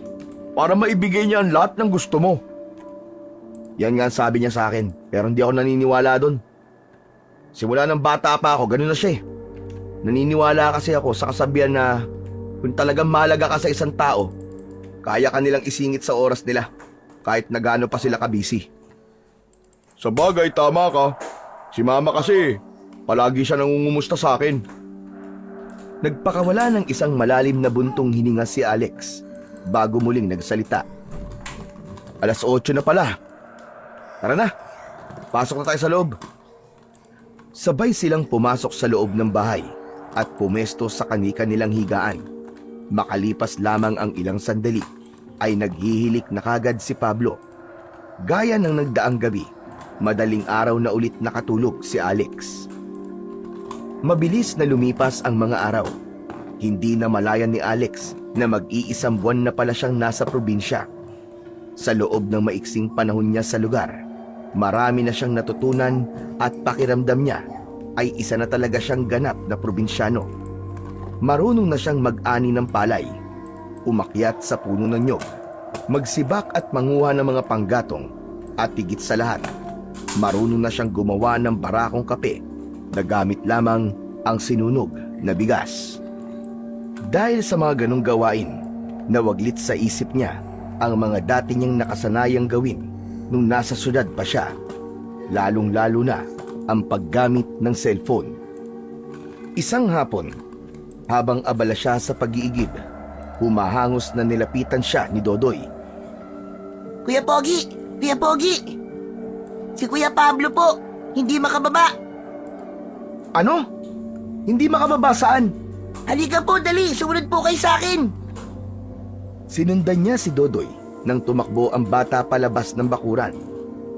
para maibigay niya ang lahat ng gusto mo. Yan nga ang sabi niya sa akin, pero hindi ako naniniwala doon. Simula ng bata pa ako, ganun na siya eh. Naniniwala kasi ako sa kasabihan na kung talagang mahalaga ka sa isang tao, kaya ka nilang isingit sa oras nila kahit na gaano pa sila kabisi. Sa bagay, tama ka. Si mama kasi, palagi siya nangungumusta sa akin. Nagpakawala ng isang malalim na buntong hininga si Alex bago muling nagsalita. 8:00 na pala. Tara na, pasok na tayo sa loob. Sabay silang pumasok sa loob ng bahay at pumesto sa kani-kanilang higaan. Makalipas lamang ang ilang sandali ay naghihilik na kagad si Pablo. Gaya ng nagdaang gabi, madaling araw na ulit nakatulog si Alex. Mabilis na lumipas ang mga araw. Hindi na malayan ni Alex na mag-iisang buwan na pala siyang nasa probinsya. Sa loob ng maiksing panahon niya sa lugar, marami na siyang natutunan at pakiramdam niya ay isa na talaga siyang ganap na probinsyano. Marunong na siyang mag-ani ng palay, umakyat sa puno ng nyog, magsibak at manguha ng mga panggatong, at higit sa lahat, marunong na siyang gumawa ng barakong kape na gamit lamang ang sinunog na bigas. Dahil sa mga ganong gawain, nawaglit sa isip niya ang mga dati niyang nakasanayang gawin nung nasa syudad pa siya, lalong-lalo na ang paggamit ng cellphone. Isang hapon, habang abala siya sa pag-iigib, humahangos na nilapitan siya ni Dodoy. Kuya Pogi! Kuya Pogi! Si Kuya Pablo po! Hindi makababa! Ano? Hindi makababa saan? Halika po, dali! Sumunod po kayo sa akin! Sinundan niya si Dodoy nang tumakbo ang bata palabas ng bakuran.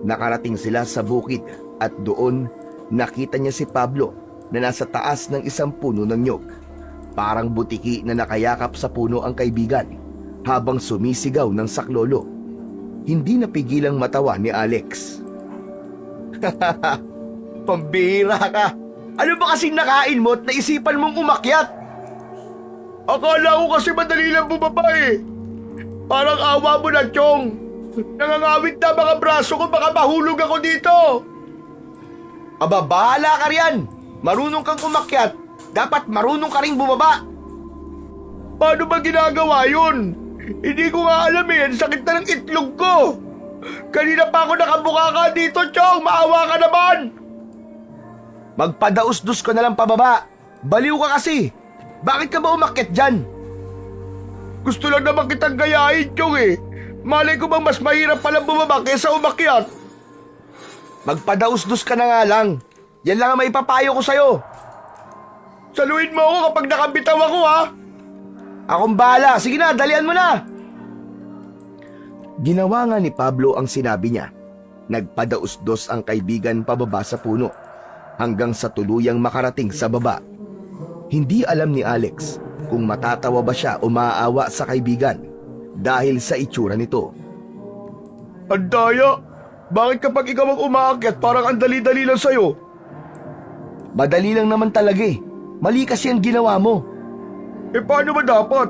Nakarating sila sa bukid at doon nakita niya si Pablo na nasa taas ng isang puno ng nyog. Parang butiki na nakayakap sa puno ang kaibigan habang sumisigaw ng saklolo. Hindi napigilang matawa ni Alex. Pambihira ka! Ano ba kasing nakain mo at naisipan mong umakyat? Akala ko kasi madali lang bumaba eh. Parang awa mo na, Chong. Nangangawit na mga braso ko, baka mahulog ako dito. Aba, bahala ka riyan! Marunong kang umakyat, dapat marunong ka ring bumaba. Paano ba ginagawa yun? Hindi ko nga alam eh, ang sakit na ng itlog ko. Kanina pa ako nakabuka ka dito, Chong. Maawa ka naman. Magpadaus-dus ka na lang pababa. Baliw ka kasi. Bakit ka ba umakyat dyan? Gusto lang naman kitang gayahin, Chong eh. Malay ko bang mas mahirap palang bumaba kaysa umakyat? Magpadaus-dus ka na nga lang. Yan lang ang maipapayo ko sa'yo. Saluhin mo ako kapag nakabitaw ako, ha? Akong bahala. Sige na, dalian mo na. Ginawa nga ni Pablo ang sinabi niya. Nagpadaus-dos ang kaibigan pababa sa puno hanggang sa tuluyang makarating sa baba. Hindi alam ni Alex kung matatawa ba siya o maaawa sa kaibigan dahil sa itsura nito. Ang daya! Bakit kapag ikaw ang umaakyat parang ang dali-dali lang sa'yo? Madali lang naman talaga eh. Mali kasi ang ginawa mo. Eh paano ba dapat?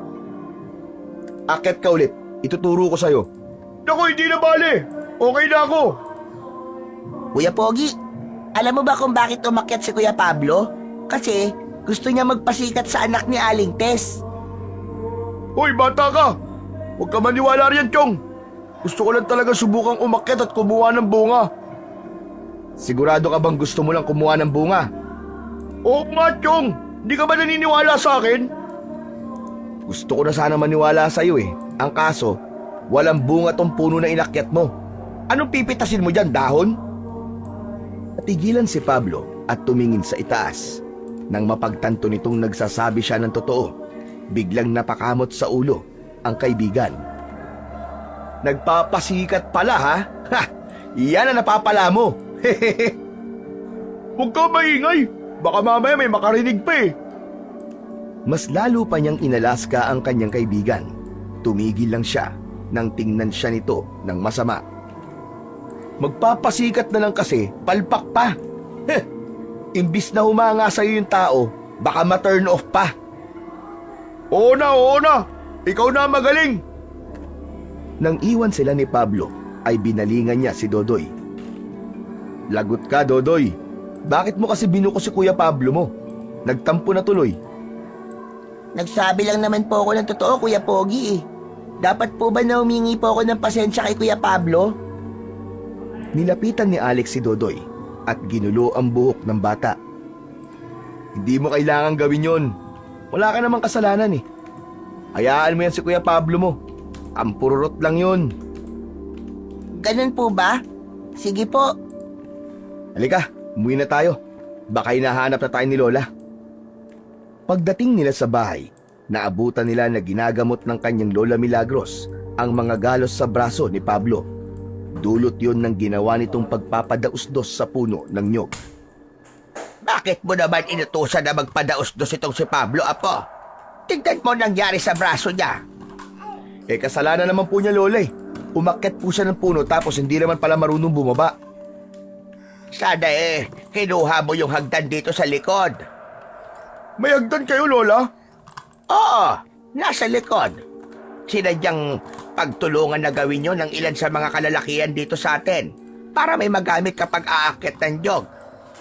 Akyat ka ulit. Ituturo ko sa'yo. Naku, hindi na bale. Okay na ako. Kuya Pogi, alam mo ba kung bakit umakyat si Kuya Pablo? Kasi gusto niya magpasikat sa anak ni Aling Tess. Hoy, bata ka! Huwag ka maniwala riyan, Chong. Gusto ko lang talaga subukang umakyat at kumuha ng bunga. Sigurado ka bang gusto mo lang kumuha ng bunga? Oo nga, Chong. Hindi ka ba naniniwala sa akin? Gusto ko na sana maniwala sa iyo eh. Ang kaso, walang bunga tong puno na inakyat mo. Anong pipitasin mo dyan, dahon? Natigilan si Pablo at tumingin sa itaas. Nang mapagtanto nitong nagsasabi siya ng totoo, biglang napakamot sa ulo ang kaibigan. Nagpapasikat pala ha? Ha! Yan ang napapala mo! Huwag ka maingay. Baka mamaya may makarinig pa eh. Mas lalo pa niyang inalaska ang kanyang kaibigan. Tumigil lang siya nang tingnan siya nito ng masama. Magpapasikat na lang kasi, palpak pa. Heh, imbis na humanga sa'yo yung tao, baka ma-turn off pa. Oo na. Ikaw na magaling. Nang iwan sila ni Pablo, ay binalingan niya si Dodoy. Lagot ka, Dodoy. Bakit mo kasi binuko si Kuya Pablo mo? Nagtampo na tuloy. Nagsabi lang naman po ako ng totoo, Kuya Pogi eh. Dapat po ba na humingi po ako ng pasensya kay Kuya Pablo? Nilapitan ni Alex si Dodoy at ginulo ang buhok ng bata. Hindi mo kailangang gawin yon. Wala ka namang kasalanan eh. Hayaan mo yan si Kuya Pablo mo. Ang pururot lang yun. Ganun po ba? Sige po. Halika, umuwi na tayo. Baka hinahanap na tayo ni Lola. Pagdating nila sa bahay, naabutan nila na ginagamot ng kanyang Lola Milagros ang mga galos sa braso ni Pablo. Dulot yon ng ginawa nitong pagpapadausdos sa puno ng nyog. Bakit mo naman inutusan na magpadaos-dos itong si Pablo, Apo? Tignan mo nangyari sa braso niya. Kasalanan naman po niya, Lola eh. Umakyat po siya ng puno tapos hindi naman pala marunong bumaba. Sana kinuha mo yung hagdan dito sa likod. May hagdan kayo, Lola? Oo, nasa likod. Sinadyang pagtulungan na gawin nyo ng ilan sa mga kalalakihan dito sa atin para may magamit kapag aakyat ng jog.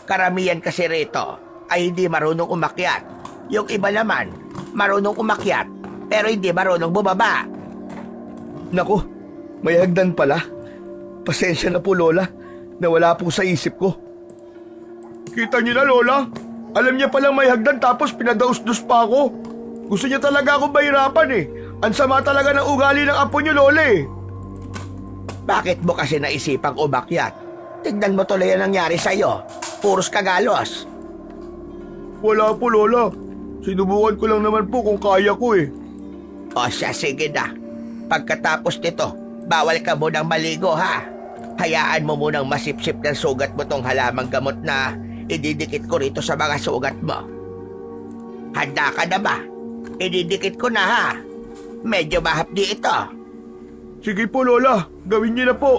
Karamihan kasi rito ay hindi marunong umakyat. Yung iba naman, marunong umakyat pero hindi marunong bumaba. Naku, may hagdan pala. Pasensya na po, Lola. Nawala po sa isip ko. Kita niyo na, Lola. Alam niya palang may hagdan tapos pinadaus-dus pa ako. Gusto niya talaga akong bahirapan eh. Ang sama talaga ng ugali ng apo niyo, Lola eh. Bakit mo kasi naisipang umakyat? Tignan mo tuloy ang nangyari sa'yo. Puros kagalos. Wala po, Lola. Sinubukan ko lang naman po kung kaya ko eh. O siya, sige na. Pagkatapos nito, bawal ka munang maligo ha. Hayaan mo munang masipsip ng sugat mo tong halamang gamot na ididikit ko rito sa mga sugat mo. Handa ka na ba? Ididikit ko na ha. Medyo mahapdi ito. Sige po, Lola. Gawin niyo na po.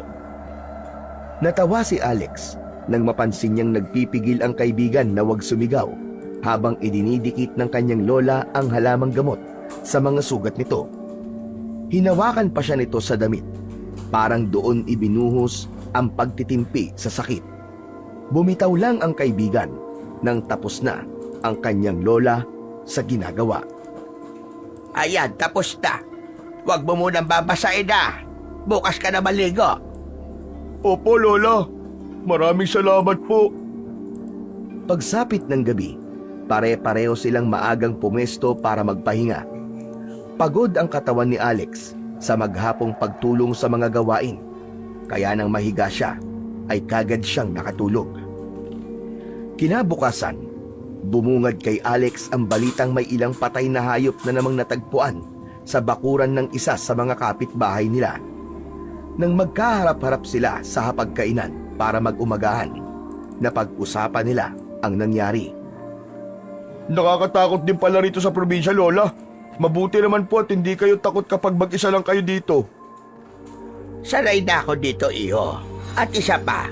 Natawa si Alex nang mapansin niyang nagpipigil ang kaibigan na huwag sumigaw habang idinidikit ng kanyang lola ang halamang gamot sa mga sugat nito. Hinawakan pa siya nito sa damit. Parang doon ibinuhos ang pagtitimpi sa sakit. Bumitaw lang ang kaibigan nang tapos na ang kanyang lola sa ginagawa. Ayan, tapos na. Huwag mo munang babasain na. Bukas ka na maligo. Opo, Lola. Maraming salamat po. Pagsapit ng gabi, pare-pareho silang maagang pumesto para magpahinga. Pagod ang katawan ni Alex sa maghapong pagtulong sa mga gawain, kaya nang mahiga siya ay kagad siyang nakatulog. Kinabukasan, bumungad kay Alex ang balitang may ilang patay na hayop na namang natagpuan sa bakuran ng isa sa mga kapitbahay nila. Nang magkaharap-harap sila sa hapagkainan para mag-umagahan, napag-usapan nila ang nangyari. Nakakatakot din pala rito sa probinsya, Lola. Mabuti naman po at hindi kayo takot kapag mag-isa lang kayo dito. Sanay na ako dito, iho. At isa pa,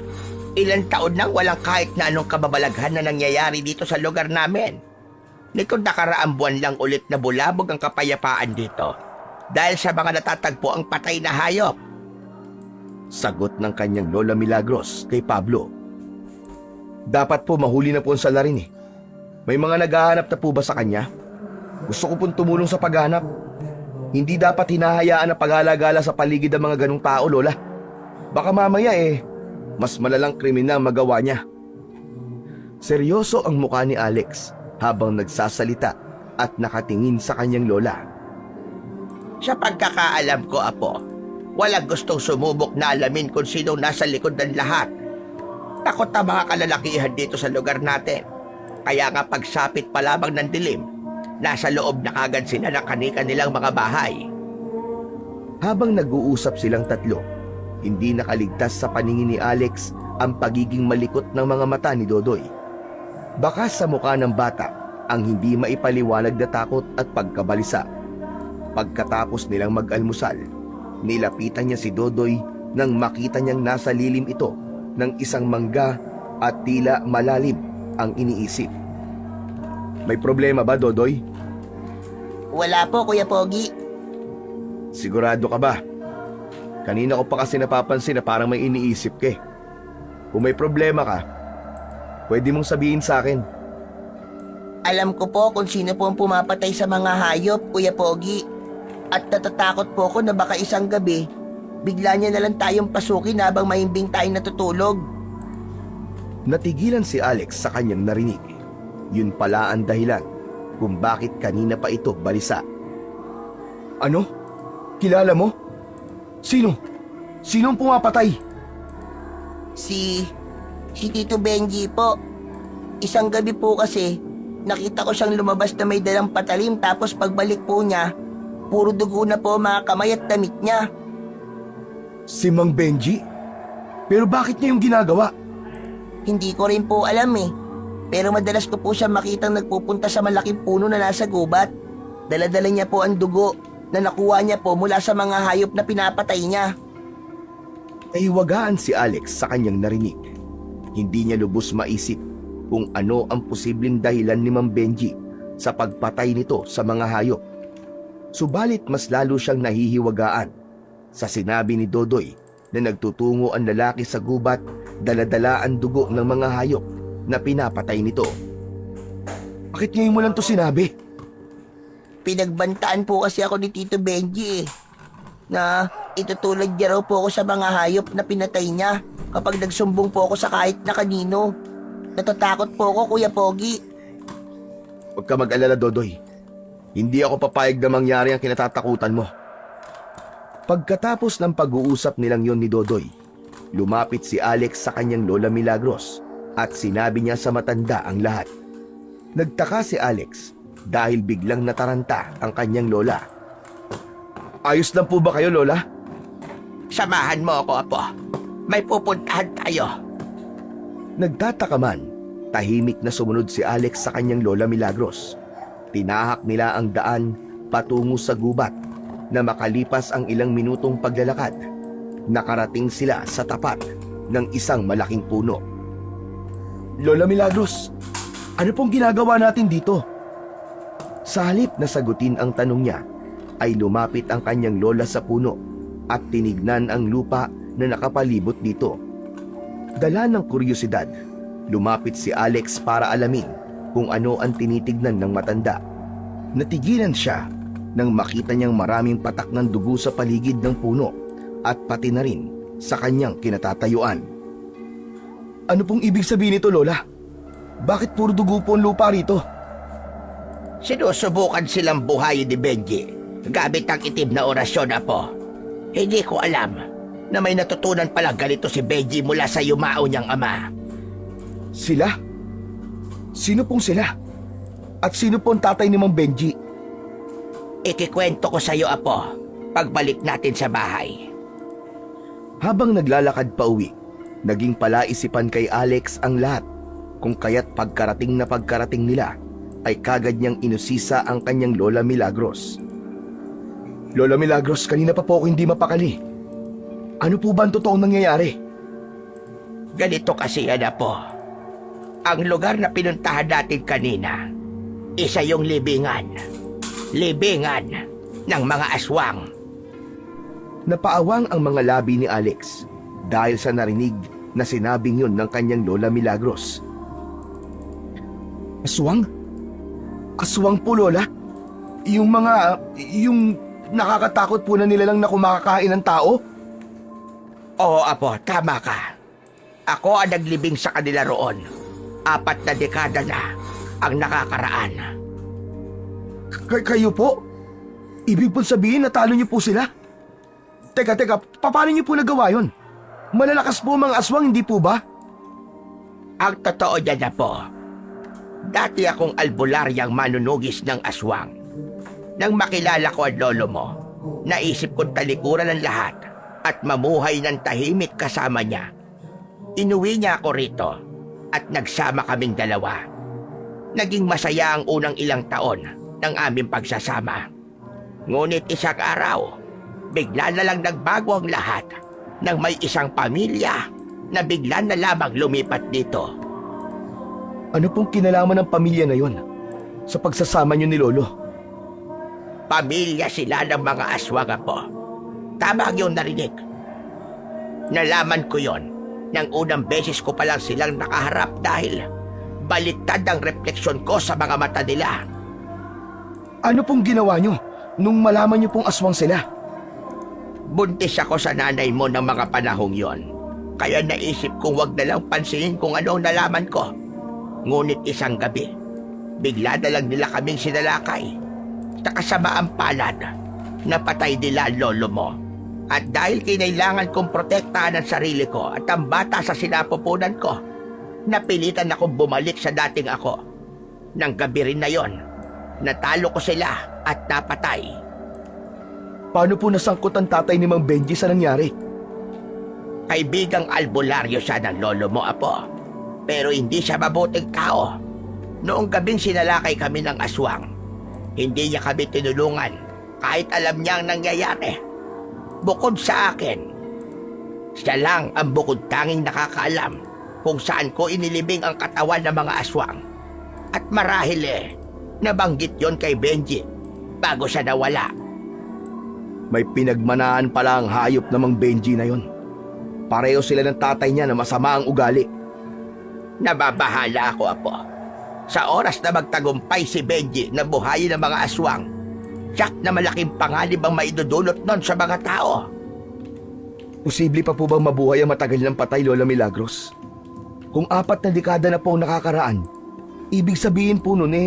ilang taon nang walang kahit na anong kababalaghan na nangyayari dito sa lugar namin. Nitong nakaraang buwan lang ulit na bulabog ang kapayapaan dito dahil sa mga natatagpo ang patay na hayop. Sagot ng kanyang Lola Milagros kay Pablo. Dapat po mahuli na po ang salarin eh. May mga naghahanap na po ba sa kanya? Gusto ko pong tumulong sa paghanap. Hindi dapat hinahayaan na pag-alagala sa paligid ng mga ganong tao, Lola. Baka mamaya mas malalang krimen na ang magawa niya. Seryoso ang mukha ni Alex habang nagsasalita at nakatingin sa kanyang lola. Sa pagkakaalam ko, Apo, walang gustong sumubok na alamin kung sinong nasa likod ng lahat. Takot ang mga kalalakihan dito sa lugar natin. Kaya nga pagsapit pa lamang ng dilim, nasa loob na kagad sila ng kani-kanilang mga bahay. Habang nag-uusap silang tatlo, hindi nakaligtas sa paningin ni Alex ang pagiging malikot ng mga mata ni Dodoy. Baka sa mukha ng bata ang hindi maipaliwanag na takot at pagkabalisa. Pagkatapos nilang mag-almusal, nilapitan niya si Dodoy nang makita niyang nasa lilim ito ng isang mangga at tila malalim ang iniisip. May problema ba, Dodoy? Wala po, Kuya Pogi. Sigurado ka ba? Kanina ko pa kasi napapansin na parang may iniisip ka eh. Kung may problema ka, pwede mong sabihin sa akin. Alam ko po kung sino po ang pumapatay sa mga hayop, Kuya Pogi. At natatakot po ako na baka isang gabi, bigla niya na lang tayong pasukin habang mahimbing tayong natutulog. Natigilan si Alex sa kanyang narinig. Yun pala ang dahilan kung bakit kanina pa ito balisa. Ano? Kilala mo? Sino? Sino ang pumapatay? Si Tito Benji po. Isang gabi po kasi, nakita ko siyang lumabas na may dalang patalim tapos pagbalik po niya, puro dugo na po mga kamay at damit niya. Si Mang Benji? Pero bakit niya yung ginagawa? Hindi ko rin po alam eh. Pero madalas ko po siya makitang nagpupunta sa malaking puno na nasa gubat. Dala-dala niya po ang dugo na nakuha niya po mula sa mga hayop na pinapatay niya. Nahiwagaan si Alex sa kanyang narinig. Hindi niya lubos maisip kung ano ang posibleng dahilan ni Mang Benji sa pagpatay nito sa mga hayop. Subalit mas lalo siyang nahihiwagaan sa sinabi ni Dodoy na nagtutungo ang lalaki sa gubat, dala-dala ang dugo ng mga hayop na pinapatay nito. Bakit ngayon mo lang to sinabi? Pinagbantaan po kasi ako ni Tito Benji na itutulad niya raw po ako sa mga hayop na pinatay niya kapag nagsumbong po ako sa kahit na kanino. Natatakot po ako, Kuya Pogi. Huwag ka mag-alala, Dodoy. Hindi ako papayag na mangyari ang kinatatakutan mo. Pagkatapos ng pag-uusap nilang yon ni Dodoy, lumapit si Alex sa kanyang Lola Milagros at sinabi niya sa matanda ang lahat. Nagtaka si Alex dahil biglang nataranta ang kanyang lola. Ayos lang po ba kayo, Lola? Samahan mo ako, Apo. May pupuntahan tayo. Nagtataka man, tahimik na sumunod si Alex sa kanyang Lola Milagros. Tinahak nila ang daan patungo sa gubat na makalipas ang ilang minutong paglalakad, nakarating sila sa tapat ng isang malaking puno. Lola Milagros, ano pong ginagawa natin dito? Sa halip na sagutin ang tanong niya, ay lumapit ang kanyang lola sa puno at tinignan ang lupa na nakapalibot dito. Dala ng kuryosidad, lumapit si Alex para alamin kung ano ang tinitignan ng matanda. Natigilan siya nang makita niyang maraming patak ng dugo sa paligid ng puno at pati na rin sa kanyang kinatatayuan. Ano pong ibig sabihin nito, Lola? Bakit puro dugo po ang lupa rito? Sinusubukan silang buhayin ni Benji gamit ang itim na orasyon, Apo. Hindi ko alam na may natutunan pala ganito si Benji mula sa yumao niyang ama. Sila? Sino pong sila? At sino po ang tatay ni Mang Benji? Ikikwento ko sa iyo, Apo, pagbalik natin sa bahay. Habang naglalakad pa uwi, naging palaisipan kay Alex ang lahat kung kaya't pagkarating nila ay kagad niyang inusisa ang kanyang Lola Milagros. Lola Milagros, kanina pa po ako hindi mapakali. Ano po ba ang totoong nangyayari? Ganito kasi yan, Apo. Ang lugar na pinuntahan natin kanina, isa yung libingan. Libingan ng mga aswang. Napaawang ang mga labi ni Alex dahil sa narinig na sinabing yun ng kanyang Lola Milagros. Aswang? Aswang po, Lola? Yung nakakatakot po na nilalang na kumakakain ng tao? Oo, Apo, tama ka. Ako ang naglibing sa kanila roon. 4 na dekada na ang nakakaraan. Kayo po? Ibig po sabihin natalo niyo po sila? Teka, paano niyo po nagawa yun? Malalakas po mga aswang, hindi po ba? Ang totoo niya na po, dati akong albularyang manunugis ng aswang. Nang makilala ko ang lolo mo, naisip kong talikuran ang lahat at mamuhay ng tahimik kasama niya. Inuwi niya ako rito at nagsama kaming dalawa. Naging masaya ang unang ilang taon ng aming pagsasama. Ngunit isang araw, bigla na lang nagbago ang lahat nang may isang pamilya na bigla na lamang lumipat dito. Ano pong kinalaman ng pamilya na yon sa pagsasama niyo ni Lolo? Pamilya sila ng mga aswang po. Tama ang iyong narinig. Nalaman ko yon nang unang beses ko pa lang silang nakaharap dahil baliktad ang refleksyon ko sa mga mata nila. Ano pong ginawa niyo nung malaman niyo pong aswang sila? Buntis ako sa nanay mo ng mga panahong yon. Kaya naisip kong wag na lang pansinin kung ano ang nalaman ko. Ngunit isang gabi, bigla na lang nila kaming sinalakay. Sa kasamaang palad, napatay nila ang lolo mo. At dahil kinailangan kong protektahan ang sarili ko at ang bata sa sinapupunan ko, napilitan akong bumalik sa dating ako. Nang gabi rin na yon, natalo ko sila at napatay. Paano po nasangkot ang tatay ni Mang Benji sa nangyari? Kaibigang albularyo siya ng lolo mo, apo. Pero hindi siya mabuting tao. Noong gabing sinalakay kami ng aswang, hindi niya kami tinulungan kahit alam niya ang nangyayari. Bukod sa akin, siya lang ang bukod tanging nakakaalam kung saan ko inilibing ang katawan ng mga aswang. At marahil nabanggit yon kay Benji bago siya nawala. May pinagmanaan pala ang hayop na Mang Benji na yon. Pareho sila ng tatay niya na masama ang ugali. Nababahala ako, apo. Sa oras na magtagumpay si Benji na buhayin ng mga aswang, tiyak na malaking panganib ang maidudulot nun sa mga tao. Posible pa po bang mabuhay ang matagal ng patay, Lola Milagros? Kung 4 na dekada na po ang nakakaraan, ibig sabihin po nun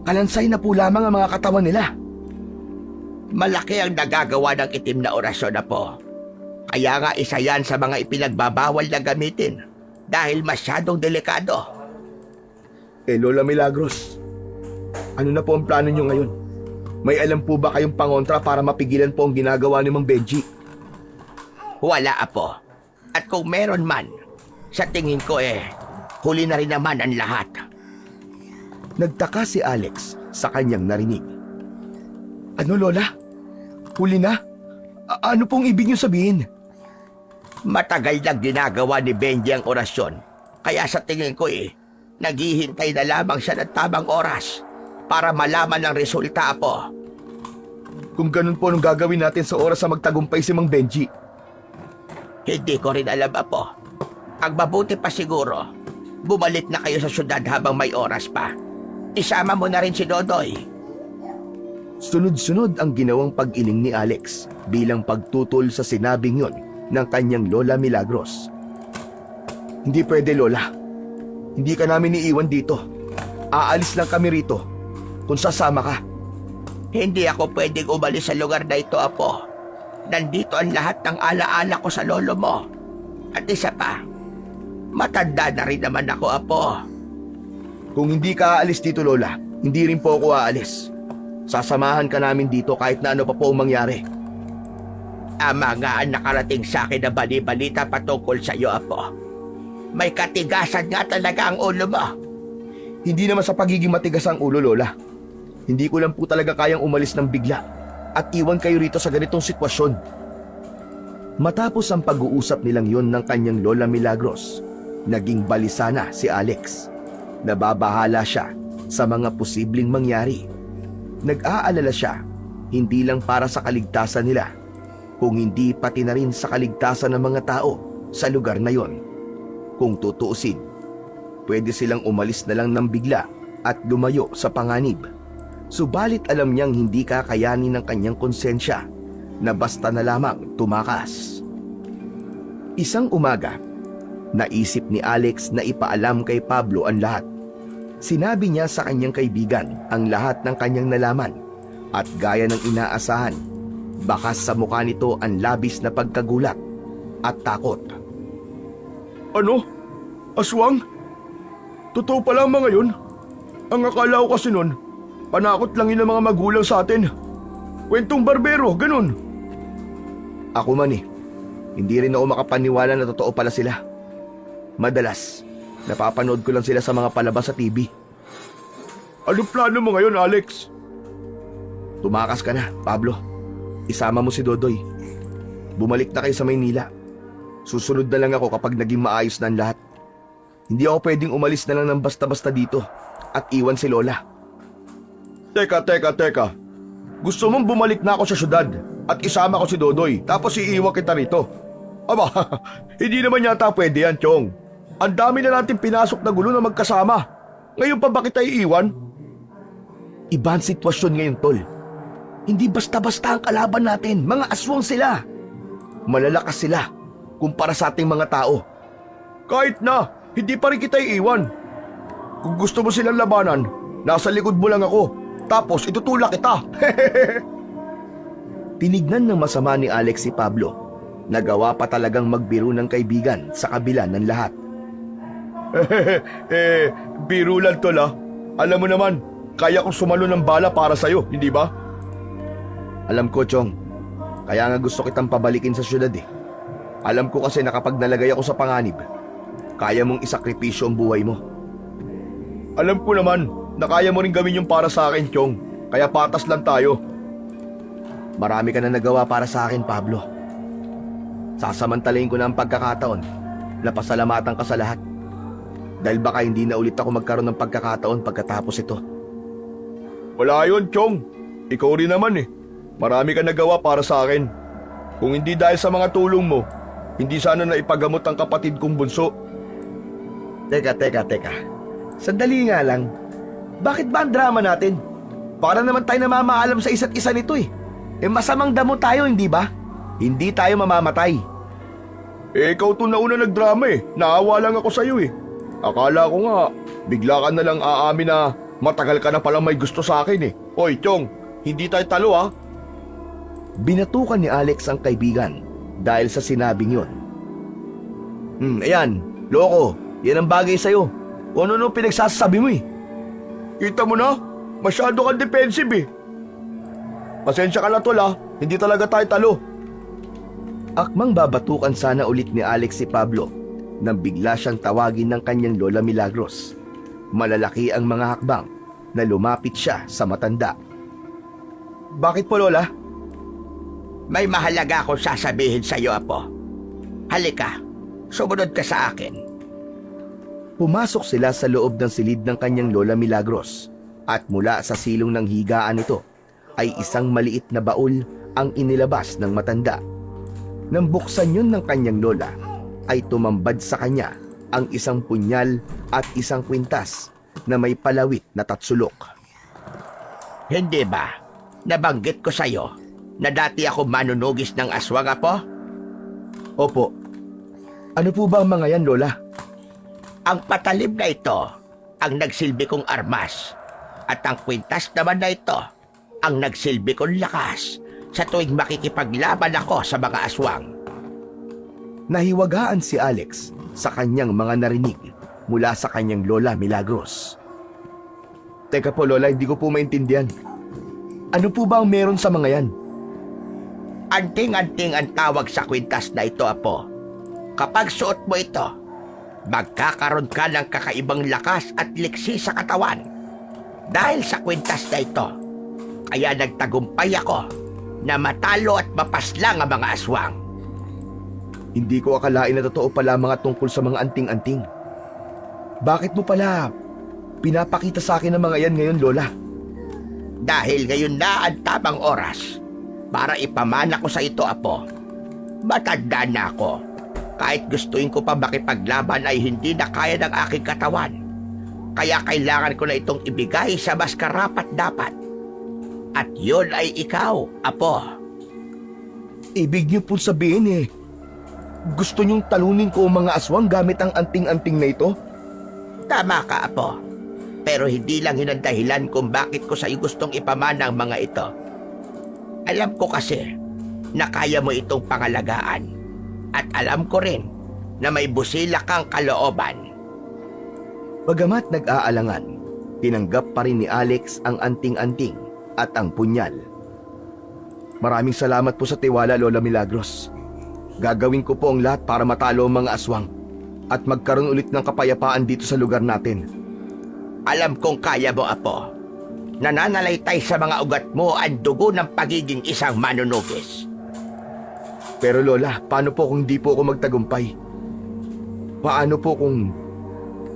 kalansay na po lamang ang mga katawan nila. Malaki ang nagagawa ng itim na orasyon, apo. Kaya nga isa yan sa mga ipinagbabawal na gamitin dahil masyadong delikado. Lola Milagros, ano na po ang plano niyo ngayon? May alam po ba kayong pangontra para mapigilan po ang ginagawa ni Mang Benji? Wala, apo. At kung meron man, sa tingin ko huli na rin naman ang lahat. Nagtaka si Alex sa kanyang narinig. Ano, Lola? Huli na? Ano pong ibig niyo sabihin? Matagal na ginagawa ni Benji ang orasyon. Kaya sa tingin ko naghihintay na lamang siya ng tamang oras para malaman ang resulta, apo. Kung ganun po, anong gagawin natin sa oras na magtagumpay si Mang Benji? Hindi ko rin alam, apo. Ang mabuti pa siguro, bumalik na kayo sa syudad habang may oras pa. Isama mo na rin si Dodoy. Sunod-sunod ang ginawang pag-iling ni Alex bilang pagtutol sa sinabing yon ng kanyang Lola Milagros. Hindi pwede, Lola. Hindi ka namin iiwan dito. Aalis lang kami rito kung sasama ka. Hindi ako pwedeng umalis sa lugar na ito, apo. Nandito ang lahat ng alaala ko sa lolo mo. At isa pa, matanda na rin naman ako, apo. Kung hindi ka aalis dito, Lola, hindi rin po ako aalis. Sasamahan ka namin dito kahit na ano pa po ang mangyari. Ama nga ang nakarating sa akin na bali-balita patungkol sa iyo, apo. May katigasan nga talaga ang ulo mo. Hindi naman sa pagiging matigas ang ulo, Lola. Hindi ko lang po talaga kayang umalis ng bigla at iwan kayo rito sa ganitong sitwasyon. Matapos ang pag-uusap nilang yon ng kanyang Lola Milagros, naging balisa na si Alex. Nababahala siya sa mga posibleng mangyari. Nag-aalala siya, hindi lang para sa kaligtasan nila, kung hindi pati na rin sa kaligtasan ng mga tao sa lugar na yon. Kung tutuusin, pwede silang umalis na lang ng bigla at lumayo sa panganib. Subalit alam niyang hindi kakayanin ng kanyang konsensya na basta na lamang tumakas. Isang umaga, Naisip ni Alex na ipaalam kay Pablo ang lahat. Sinabi niya sa kanyang kaibigan ang lahat ng kanyang nalaman at gaya ng inaasahan, bakas sa mukha nito ang labis na pagkagulat at takot. Ano? Aswang? Totoo pala ang mga yun? Ang akala ko kasi nun, panakot lang yun ng mga magulang sa atin. Kwentong barbero, ganun. Ako man hindi rin ako makapaniwala na totoo pala sila. Madalas, napapanood ko lang sila sa mga palabas sa TV. Ano plano mo ngayon, Alex? Tumakas ka na, Pablo. Isama mo si Dodoy. Bumalik na kayo sa Maynila. Susunod na lang ako kapag naging maayos na ang lahat. Hindi ako pwedeng umalis na lang ng basta-basta dito at iwan si Lola. Teka. Gusto mong bumalik na ako sa syudad at isama ko si Dodoy tapos iiwan kita rito? Aba, hindi naman yata pwede yan, Chong. Ang dami na natin pinasok na gulo na magkasama. Ngayon pa ba kita iiwan? Iba ang sitwasyon ngayon, Tol. Hindi basta-basta ang kalaban natin. Mga aswang sila. Malalakas sila kumpara sa ating mga tao. Kahit na, hindi pa rin kita iiwan. Kung gusto mo silang labanan, nasa likod mo lang ako. Tapos itutulak kita. Tinignan ng masama ni Alex si Pablo. Nagawa pa talagang magbiro ng kaibigan sa kabila ng lahat. Biro lang, Tol, ah. Alam mo naman, kaya kong sumalo ng bala para sa'yo, hindi ba? Alam ko, Chong. Kaya nga gusto kitang pabalikin sa syudad Alam ko kasi na kapag nalagay ako sa panganib, kaya mong isakripisyo ang buhay mo. Alam ko naman na kaya mo rin gawin yung para sa akin, Chong. Kaya patas lang tayo. Marami ka na nagawa para sa akin, Pablo. Sasamantalayin ko na ang pagkakataon na pasalamatan ka sa lahat. Dahil baka hindi na ulit ako magkaroon ng pagkakataon pagkatapos ito. Wala yun, Chong. Ikaw rin naman Marami ka nagawa para sa akin. Kung hindi dahil sa mga tulong mo, hindi sana na ipagamot ang kapatid kong bunso. Teka. Sandali nga lang. Bakit ba ang drama natin? Para naman tayo namamaalam sa isa't isa nito masamang damo tayo, hindi ba? Hindi tayo mamamatay. Ikaw to nauna nagdrama Naawa lang ako sa'yo Akala ko nga, bigla ka na lang aamin na matagal ka na palang may gusto sa akin Hoy, Chong, hindi tayo talo Binatukan ni Alex ang kaibigan dahil sa sinabing yun. Ayan, loko. Yan ang bagay sa'yo. Kung ano pinagsasabi mo Kita mo na, masyado kang defensive Pasensya ka na, Tol, hindi talaga tayo talo. Akmang babatukan sana ulit ni Alex si Pablo nang bigla siyang tawagin ng kanyang Lola Milagros. Malalaki ang mga hakbang na lumapit siya sa matanda. Bakit po, Lola? May mahalaga akong sasabihin sa iyo, Apo. Halika, sumunod ka sa akin. Pumasok sila sa loob ng silid ng kanyang Lola Milagros at mula sa silong ng higaan nito ay isang maliit na baul ang inilabas ng matanda. Nang buksan yun ng kanyang lola, ay tumambad sa kanya ang isang punyal at isang kwintas na may palawit na tatsulok. Hindi ba? Nabanggit ko sa iyo na dati ako manunugis ng aswang, Apo? Opo. Ano po ba ang mga yan, Lola? Ang patalim na ito ang nagsilbi kong armas at ang kwintas naman na ito ang nagsilbi kong lakas sa tuwing makikipaglaban ako sa mga aswang. Nahiwagaan si Alex sa kanyang mga narinig mula sa kanyang Lola Milagros. Teka po, Lola, hindi ko po maintindihan. Ano po ba ang meron sa mga yan? Anting-anting ang tawag sa kwintas na ito, Apo. Kapag suot mo ito, magkakaroon ka ng kakaibang lakas at liksi sa katawan. Dahil sa kwintas na ito, kaya nagtagumpay ako na matalo at mapaslang ang mga aswang. Hindi ko akalain na totoo pala mga tungkol sa mga anting-anting. Bakit mo pala pinapakita sa akin ang mga yan ngayon, Lola? Dahil ngayon na ang tamang oras para ipamana ko sa ito, Apo. Matanda na ako. Kahit gustuin ko pa makipaglaban ay hindi na kaya ng aking katawan. Kaya kailangan ko na itong ibigay sa mas karapat-dapat. At yun ay ikaw, Apo. Ibig niyo po sabihin Gusto niyong talunin ko ang mga aswang gamit ang anting-anting na ito? Tama ka, Apo. Pero hindi lang yun ang dahilan kung bakit ko sa'yo gustong ipamana ang mga ito. Alam ko kasi na kaya mo itong pangalagaan. At alam ko rin na may busila kang kalooban. Bagamat nag-aalangan, tinanggap pa rin ni Alex ang anting-anting at ang punyal. Maraming salamat po sa tiwala, Lola Milagros. Gagawin ko po ang lahat para matalo ang mga aswang at magkaroon ulit ng kapayapaan dito sa lugar natin. Alam kong kaya mo, Apo. Nananalaytay sa mga ugat mo ang dugo ng pagiging isang manunugis. Pero Lola, paano po kung hindi po ako magtagumpay? Paano po kung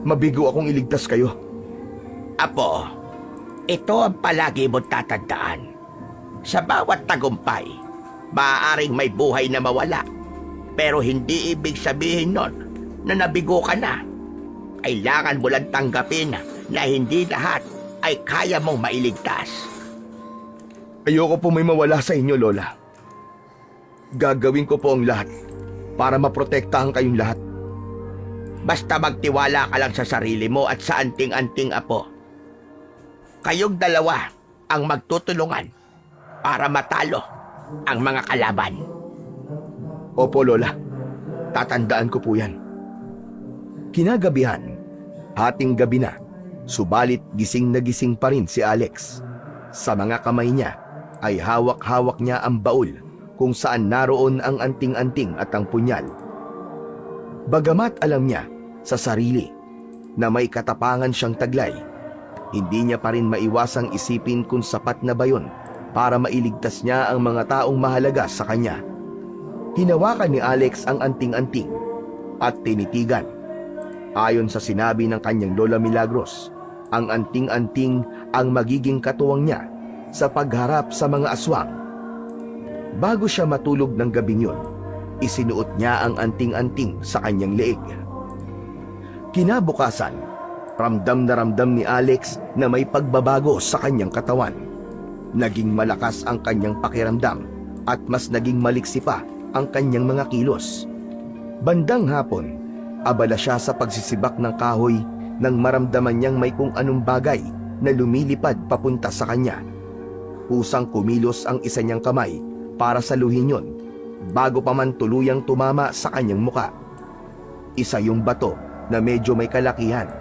mabigo akong iligtas kayo? Apo, ito ang palagi mong tatandaan. Sa bawat tagumpay, maaaring may buhay na mawala. Pero hindi ibig sabihin nun na nabigo ka na. Kailangan mo lang tanggapin na hindi lahat ay kaya mong mailigtas. Ayoko po may mawala sa inyo, Lola. Gagawin ko po ang lahat para maprotektahan kayong lahat. Basta magtiwala ka lang sa sarili mo at sa anting-anting, Apo. Kayong dalawa ang magtutulungan para matalo ang mga kalaban. Opo, Lola. Tatandaan ko po yan. Kinagabihan, hating gabi na, subalit gising na gising pa rin si Alex. Sa mga kamay niya ay hawak-hawak niya ang baul kung saan naroon ang anting-anting at ang punyal. Bagamat alam niya sa sarili na may katapangan siyang taglay, hindi niya pa rin maiwasang isipin kung sapat na ba yun para mailigtas niya ang mga taong mahalaga sa kanya. Hinawakan ni Alex ang anting-anting at tinitigan. Ayon sa sinabi ng kanyang Lola Milagros, ang anting-anting ang magiging katuwang niya sa pagharap sa mga aswang. Bago siya matulog ng gabing yun, isinuot niya ang anting-anting sa kanyang leeg. Kinabukasan, ramdam na ramdam ni Alex na may pagbabago sa kanyang katawan. Naging malakas ang kanyang pakiramdam at mas naging maliksi pa ang kanyang mga kilos. Bandang hapon, abala siya sa pagsisibak ng kahoy nang maramdaman niyang may kung anong bagay na lumilipad papunta sa kanya. Kusang kumilos ang isa niyang kamay para saluhin yon bago pa man tuluyang tumama sa kanyang muka. Isa yung bato na medyo may kalakihan.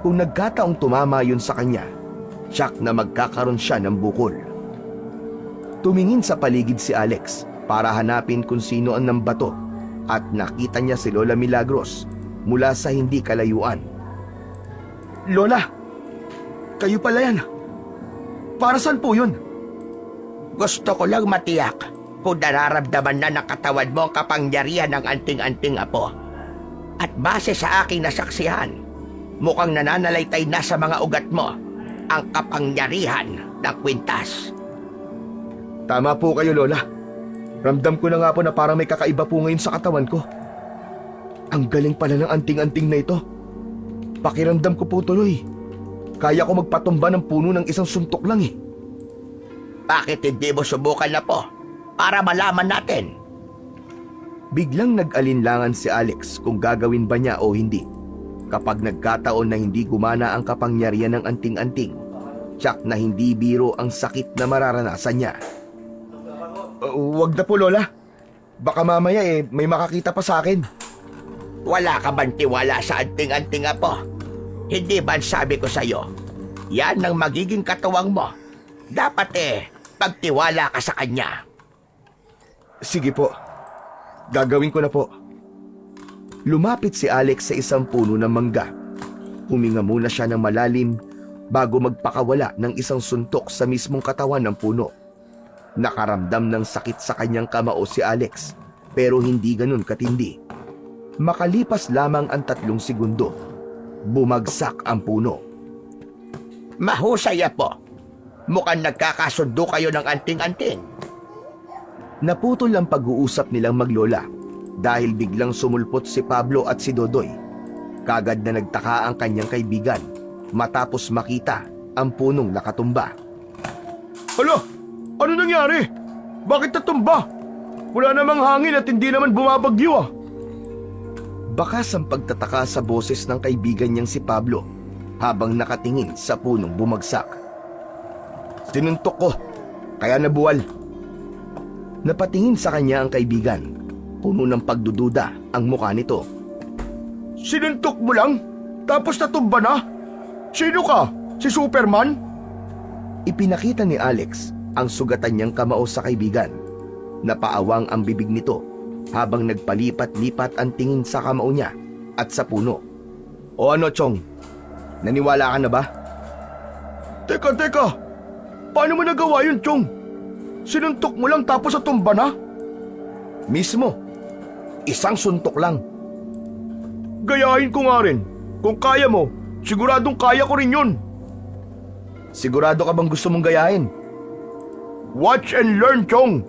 Kung nagkataong tumama yun sa kanya, tiyak na magkakaroon siya ng bukol. Tumingin sa paligid si Alex para hanapin kung sino ang nambato at nakita niya si Lola Milagros mula sa hindi kalayuan. Lola, kayo pala yan. Para saan po yun? Gusto ko lang matiyak kung nararamdaman na ng katawan mo ang kapangyarihan ng anting-anting, Apo. At base sa aking nasaksihan, mukhang nananalaytay na sa mga ugat mo ang kapangyarihan ng kwintas. Tama po kayo, Lola. Ramdam ko na nga po na parang may kakaiba po ngayon sa katawan ko. Ang galing pala ng anting-anting na ito. Pakiramdam ko po tuloy. Kaya ko magpatumba ng puno ng isang suntok lang eh. Bakit hindi mo subukan na po para malaman natin? Biglang nag-alinlangan si Alex kung gagawin ba niya o hindi. Kapag nagkataon na hindi gumana ang kapangyarihan ng anting-anting, tiyak na hindi biro ang sakit na mararanasan niya. Wag na po, Lola. Baka mamaya may makakita pa sa akin. Wala ka bang tiwala sa anting-anting, Apo? Hindi ba sabi ko sa'yo, yan ang magiging katuwang mo. Dapat pagtiwala ka sa kanya. Sige po. Gagawin ko na po. Lumapit si Alex sa isang puno ng mangga. Huminga muna siya ng malalim bago magpakawala ng isang suntok sa mismong katawan ng puno. Nakaramdam ng sakit sa kanyang kamao si Alex, pero hindi ganun katindi. Makalipas lamang ang 3 segundo, bumagsak ang puno. Mahusay, Apo. Mukhang nagkakasundo kayo ng anting-anting. Naputol ang pag-uusap nilang maglola dahil biglang sumulpot si Pablo at si Dodoy. Kagad na nagtaka ang kanyang kaibigan matapos makita ang punong nakatumba. Hala! Ano nangyari? Bakit natumba? Wala namang hangin at hindi naman bumabagyo ah. Bakas ang pagtataka sa boses ng kaibigan niyang si Pablo habang nakatingin sa punong bumagsak. Sinuntok ko, kaya nabuwal. Napatingin sa kanya ang kaibigan. Puno ng pagdududa ang mukha nito. Sinuntok mo lang? Tapos natumba na? Sino ka? Si Superman? Ipinakita ni Alex ang sugatan niyang kamao sa kaibigan. Napaawang ang bibig nito habang nagpalipat-lipat ang tingin sa kamao niya at sa puno. O ano, Chong? Naniwala ka na ba? Teka. Paano mo nagawa yun, Chong? Sinuntok mo lang tapos natumba na? Mismo. Isang suntok lang. Gayahin ko nga rin. Kung kaya mo, siguradong kaya ko rin yun. Sigurado ka bang gusto mong gayahin? Watch and learn, Chong.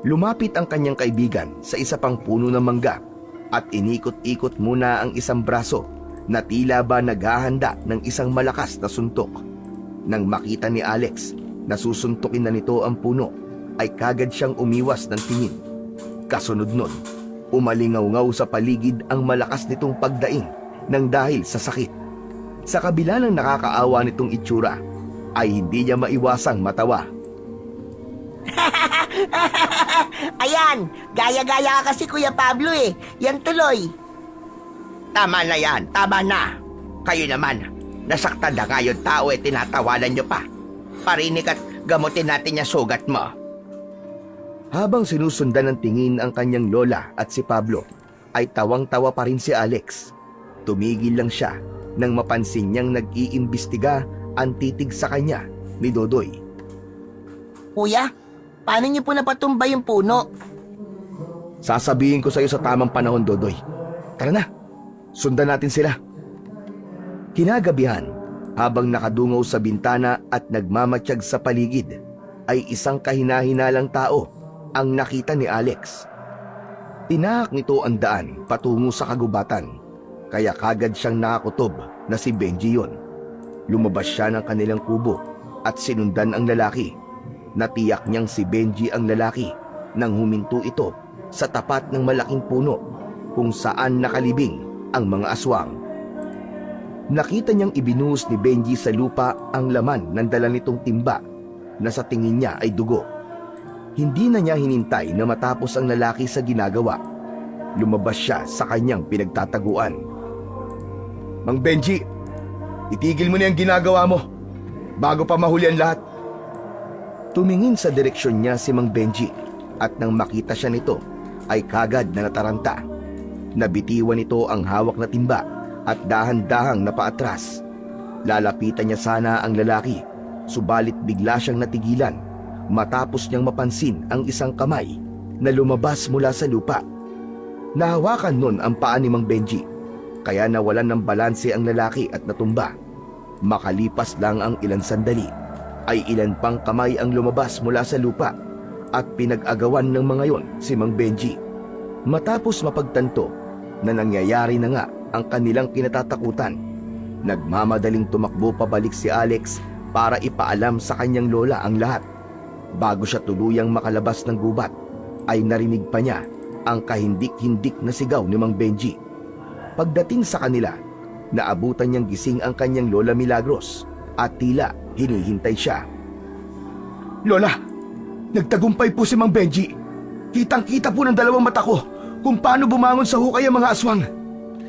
Lumapit ang kanyang kaibigan sa isa pang puno ng mangga at inikot-ikot muna ang isang braso na tila ba naghahanda ng isang malakas na suntok. Nang makita ni Alex na susuntukin na nito ang puno, ay kagad siyang umiwas ng tingin. Kasunod nun, umalingaw-ngaw sa paligid ang malakas nitong pagdaing nang dahil sa sakit. Sa kabila ng nakakaawa nitong itsura, ay hindi niya maiwasang matawa. Ayan, gaya-gaya ka kasi Kuya Pablo eh. Yan tuloy. Tama na yan, tama na. Kayo naman, nasaktan na nga yung tao tinatawanan nyo pa. Parinig at gamutin natin yung sugat mo. Habang sinusundan ng tingin ang kanyang lola at si Pablo, ay tawang-tawa pa rin si Alex. Tumigil lang siya nang mapansin niyang nag-iimbestiga ang titig sa kanya ni Dodoy. Kuya, paano niyo po napatumba yung puno? Sasabihin ko sa iyo sa tamang panahon, Dodoy. Tara na, sundan natin sila. Kinagabihan, habang nakadungaw sa bintana at nagmamatsyag sa paligid, ay isang kahina-hinalang tao ang nakita ni Alex. Tinahak nito ang daan patungo sa kagubatan, kaya kagad siyang nakakutob na si Benji yun. Lumabas siya ng kanilang kubo at sinundan ang lalaki. Natiyak niyang si Benji ang lalaki nang huminto ito sa tapat ng malaking puno kung saan nakalibing ang mga aswang. Nakita niyang ibinuhos ni Benji sa lupa ang laman ng dala nitong timba na sa tingin niya ay dugo. Hindi na niya hinintay na matapos ang lalaki sa ginagawa. Lumabas siya sa kanyang pinagtataguan. Mang Benji, itigil mo na yung ginagawa mo bago pa mahuli ang lahat. Tumingin sa direksyon niya si Mang Benji at nang makita siya nito ay kagad na nataranta. Nabitiwan nito ang hawak na timba at dahan-dahang napaatras. Lalapitan niya sana ang lalaki, subalit bigla siyang natigilan matapos niyang mapansin ang isang kamay na lumabas mula sa lupa. Nahawakan nun ang paa ni Mang Benji, kaya nawalan ng balanse ang lalaki at natumba. Makalipas lang ang ilang sandali, ay ilan pang kamay ang lumabas mula sa lupa at pinag-agawan ng mga yon si Mang Benji. Matapos mapagtanto na nangyayari na nga ang kanilang kinatatakutan, nagmamadaling tumakbo pabalik si Alex para ipaalam sa kanyang lola ang lahat. Bago siya tuluyang makalabas ng gubat, ay narinig pa niya ang kahindik-hindik na sigaw ni Mang Benji. Pagdating sa kanila, naabutan niyang gising ang kanyang lola Milagros at tila hinihintay siya. Lola, nagtagumpay po si Mang Benji. Kitang-kita po ng dalawang mata ko kung paano bumangon sa hukay ang mga aswang.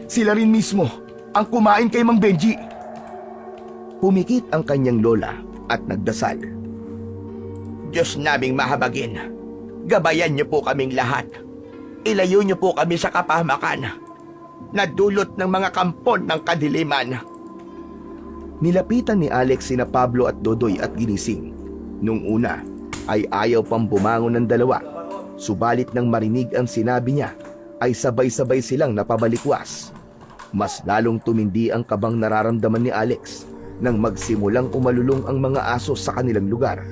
Sila rin mismo ang kumain kay Mang Benji. Pumikit ang kanyang lola at nagdasal. Diyos naming mahabagin, gabayan niyo po kaming lahat. Ilayo niyo po kami sa kapahamakan na dulot ng mga kampon ng kadiliman. Nilapitan ni Alex sina Pablo at Dodoy at ginising. Nung una ay ayaw pang bumangon ng dalawa, subalit nang marinig ang sinabi niya ay sabay-sabay silang napabalikwas. Mas lalong tumindi ang kabang nararamdaman ni Alex nang magsimulang umalulong ang mga aso sa kanilang lugar.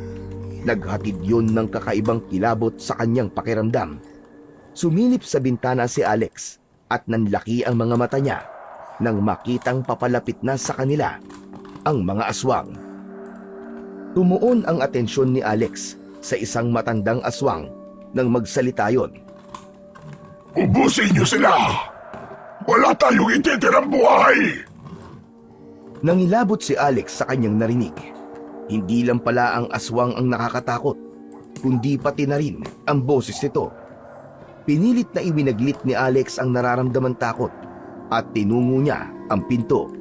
Naghatid yun ng kakaibang kilabot sa kanyang pakiramdam. Sumilip sa bintana si Alex at nanlaki ang mga mata niya nang makitang papalapit na sa kanila ang mga aswang. Tumuon ang atensyon ni Alex sa isang matandang aswang nang magsalita yon. Ubusin niyo sila! Wala tayong ititirang buhay! Nangilabot si Alex sa kanyang narinig. Hindi lang pala ang aswang ang nakakatakot, kundi pati na rin ang boses nito. Pinilit na iwinaglit ni Alex ang nararamdaman takot at tinungo niya ang pinto.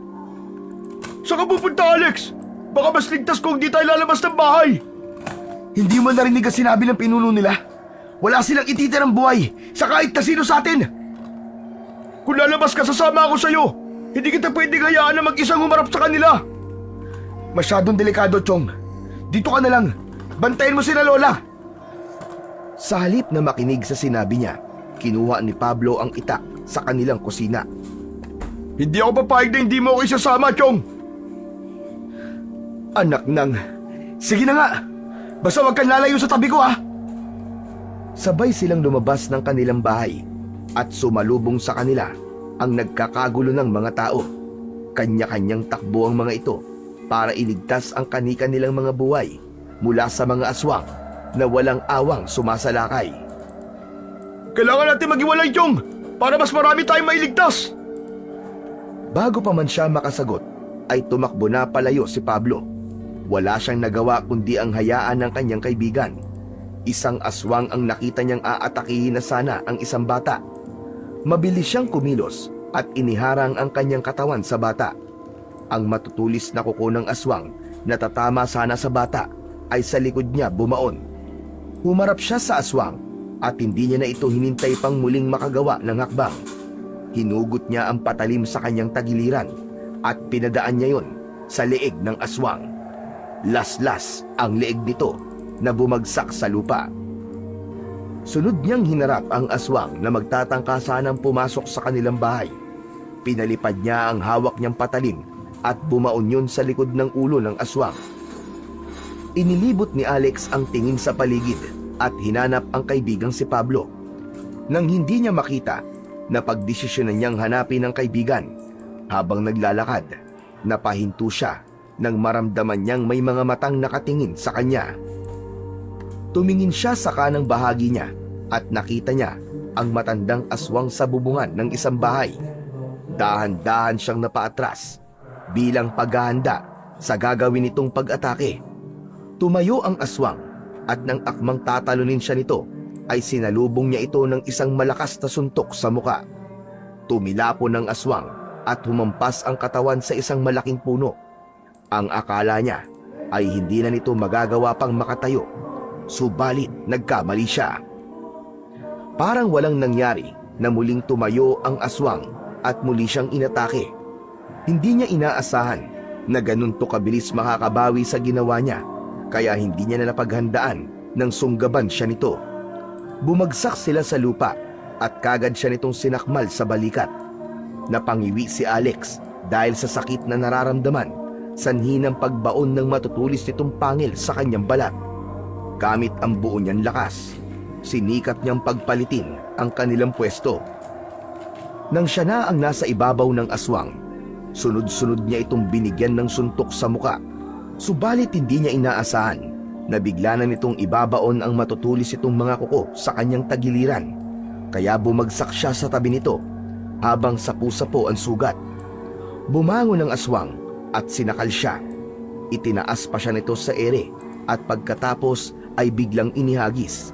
Saan ka pupunta, Alex? Baka mas ligtas kung di tayo lalabas ng bahay! Hindi mo narinig ang sinabi ng pinuno nila? Wala silang ititirang buhay sa kahit na sino sa atin! Kung lalabas ka, sasama ako sa'yo! Hindi kita pwedeng hayaan na mag-isang humarap sa kanila! Masyadong delikado, Chong. Dito ka na lang. Bantayan mo sila, Lola. Sa halip na makinig sa sinabi niya, kinuha ni Pablo ang itak sa kanilang kusina. Hindi ako papayag na hindi mo ako isasama, Chong! Anak nang... Sige na nga! Basta wag kang lalayo sa tabi ko, ha! Sabay silang lumabas ng kanilang bahay at sumalubong sa kanila ang nagkakagulo ng mga tao. Kanya-kanyang takbo ang mga ito para iligtas ang kani-kanilang mga buhay mula sa mga aswang na walang awang sumasalakay. Kailangan natin maghiwalay, Chong! Para mas marami tayong mailigtas! Bago pa man siya makasagot, ay tumakbo na palayo si Pablo. Wala siyang nagawa kundi ang hayaan ng kanyang kaibigan. Isang aswang ang nakita niyang aatakihin na sana ang isang bata. Mabilis siyang kumilos at iniharang ang kanyang katawan sa bata. Ang matutulis na kuko ng aswang na tatama sana sa bata ay sa likod niya bumaon. Humarap siya sa aswang at hindi niya na ito hinintay pang muling makagawa ng hakbang. Hinugot niya ang patalim sa kanyang tagiliran at pinadaan niya yon sa leeg ng aswang. Laslas ang leeg nito na bumagsak sa lupa. Sunod niyang hinarap ang aswang na magtatangka sanang pumasok sa kanilang bahay. Pinalipad niya ang hawak niyang patalim at bumaon yun sa likod ng ulo ng aswang. Inilibot ni Alex ang tingin sa paligid at hinanap ang kaibigang si Pablo. Nang hindi niya makita, napagdesisyonan niyang hanapin ang kaibigan. Habang naglalakad, napahinto siya nang maramdaman niyang may mga matang nakatingin sa kanya. Tumingin siya sa kanang bahagi niya at nakita niya ang matandang aswang sa bubungan ng isang bahay. Dahan-dahan siyang napaatras bilang paghahanda sa gagawin nitong pag-atake. Tumayo ang aswang at nang akmang tatalunin siya nito, ay sinalubong niya ito ng isang malakas na suntok sa muka. Tumilapon ang aswang at humampas ang katawan sa isang malaking puno. Ang akala niya ay hindi na nito magagawa pang makatayo, subalit nagkamali siya. Parang walang nangyari na muling tumayo ang aswang at muli siyang inatake. Hindi niya inaasahan na ganun to kabilis makakabawi sa ginawa niya, kaya hindi niya na napaghandaan nang sunggaban siya nito. Bumagsak sila sa lupa at kagad siya nitong sinakmal sa balikat. Napangiwi si Alex dahil sa sakit na nararamdaman, sanhi ng pagbaon ng matutulis nitong pangil sa kanyang balat. Gamit ang buo niyang lakas, sinikap niyang pagpalitin ang kanilang pwesto. Nang siya na ang nasa ibabaw ng aswang, sunod-sunod niya itong binigyan ng suntok sa muka. Subalit hindi niya inaasahan na bigla na nitong ibabaon ang matutulis itong mga kuko sa kanyang tagiliran. Kaya bumagsak siya sa tabi nito habang sapu-sapo ang sugat. Bumangon ang aswang at sinakal siya. Itinaas pa siya nito sa ere at pagkatapos ay biglang inihagis.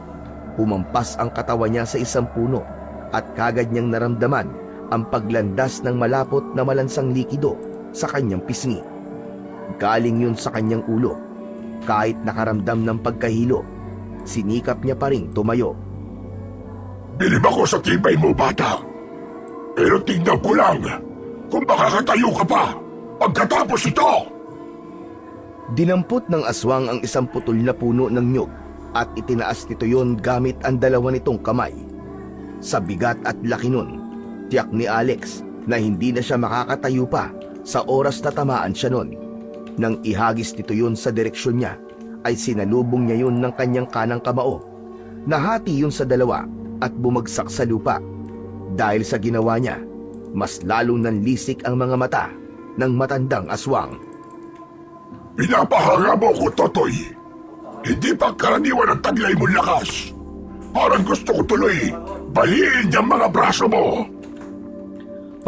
Humampas ang katawan niya sa isang puno at kagad niyang naramdaman ang paglandas ng malapot na malansang likido sa kanyang pisngi. Galing yun sa kanyang ulo. Kahit nakaramdam ng pagkahilo, sinikap niya pa rin tumayo. Bilib ako sa tibay mo, bata. Pero tingnan ko lang kung makakatayo ka pa pagkatapos ito. Dinampot ng aswang ang isang putol na puno ng nyug at itinaas nito yon gamit ang dalawa nitong kamay. Sa bigat at laki nun, tiyak ni Alex na hindi na siya makakatayo pa sa oras na tamaan siya nun. Nang ihagis nito yun sa direksyon niya, ay sinalubong niya yun ng kanyang kanang kamao. Nahati yun sa dalawa at bumagsak sa lupa. Dahil sa ginawa niya, mas lalong nanlisik ang mga mata ng matandang aswang. Pinapahanga mo ko, Totoy. Hindi pa karaniwan ang taglay mong lakas. Parang gusto ko tuloy bahiin yung mga braso mo.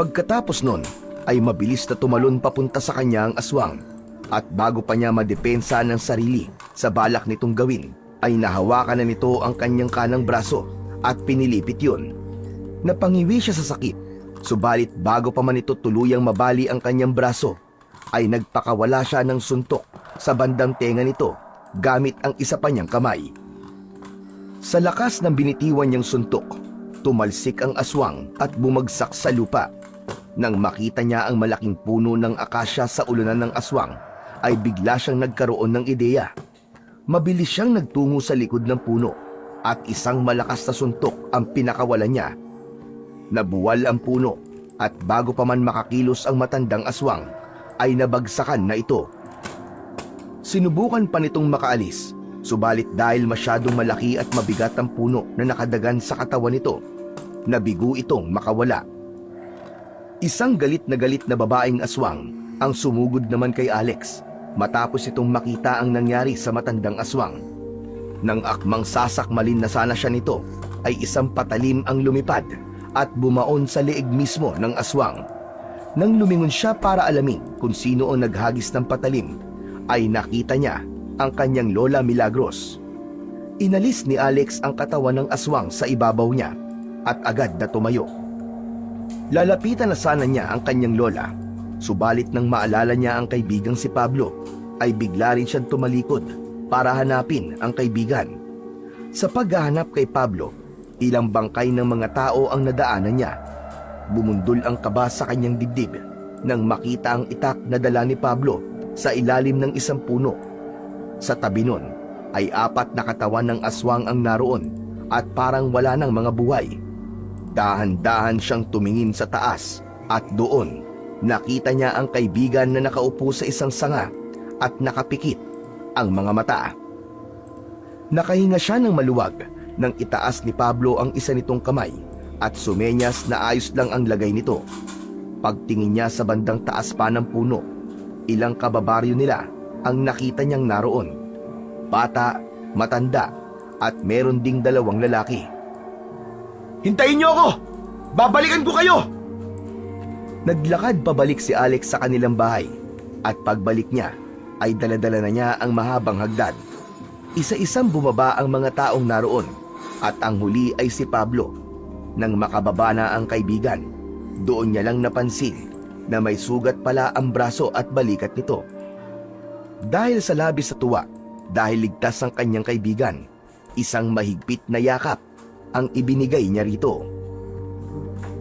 Pagkatapos nun ay mabilis na tumalon papunta sa kanya ang aswang at bago pa niya madepensa ng sarili sa balak nitong gawin ay nahawakan na nito ang kanyang kanang braso at pinilipit yun. Napangiwi siya sa sakit, subalit bago pa man ito tuluyang mabali ang kanyang braso ay nagpakawala siya ng suntok sa bandang tenga nito gamit ang isa pa niyang kamay. Sa lakas ng binitiwan niyang suntok, tumalsik ang aswang at bumagsak sa lupa. Nang makita niya ang malaking puno ng akasya sa ulunan ng aswang, ay bigla siyang nagkaroon ng ideya. Mabilis siyang nagtungo sa likod ng puno at isang malakas na suntok ang pinakawalan niya. Nabuwal ang puno at bago pa man makakilos ang matandang aswang, ay nabagsakan na ito. Sinubukan pa nitong makaalis, subalit dahil masyadong malaki at mabigat ang puno na nakadagan sa katawan nito, nabigo itong makawala. Isang galit na babaeng aswang ang sumugod naman kay Alex matapos itong makita ang nangyari sa matandang aswang. Nang akmang sasakmalin na sana siya nito, ay isang patalim ang lumipad at bumaon sa leeg mismo ng aswang. Nang lumingon siya para alamin kung sino ang naghagis ng patalim, ay nakita niya ang kanyang Lola Milagros. Inalis ni Alex ang katawan ng aswang sa ibabaw niya at agad na tumayo. Lalapitan na sana niya ang kanyang lola, subalit nang maalala niya ang kaibigang si Pablo, ay bigla rin siyang tumalikod para hanapin ang kaibigan. Sa paghahanap kay Pablo, ilang bangkay ng mga tao ang nadaanan niya. Bumundol ang kaba sa kanyang dibdib nang makita ang itak na dala ni Pablo sa ilalim ng isang puno. Sa tabi nun ay 4 na katawan ng aswang ang naroon at parang wala ng mga buhay. Dahan-dahan siyang tumingin sa taas at doon nakita niya ang kaibigan na nakaupo sa isang sanga at nakapikit ang mga mata. Nakahinga siya ng maluwag nang itaas ni Pablo ang isa nitong kamay at sumenyas na ayos lang ang lagay nito. Pagtingin niya sa bandang taas pa ng puno, ilang kababaryo nila ang nakita niyang naroon. Bata, matanda at meron ding 2 lalaki. Hintayin niyo ako! Babalikan ko kayo! Naglakad pabalik si Alex sa kanilang bahay at pagbalik niya ay daladala na niya ang mahabang hagdan. Isa-isang bumaba ang mga taong naroon at ang huli ay si Pablo. Nang makababa na ang kaibigan, doon niya lang napansin na may sugat pala ang braso at balikat nito. Dahil sa labis sa tuwa, dahil ligtas ang kanyang kaibigan, isang mahigpit na yakap ang ibinigay niya rito.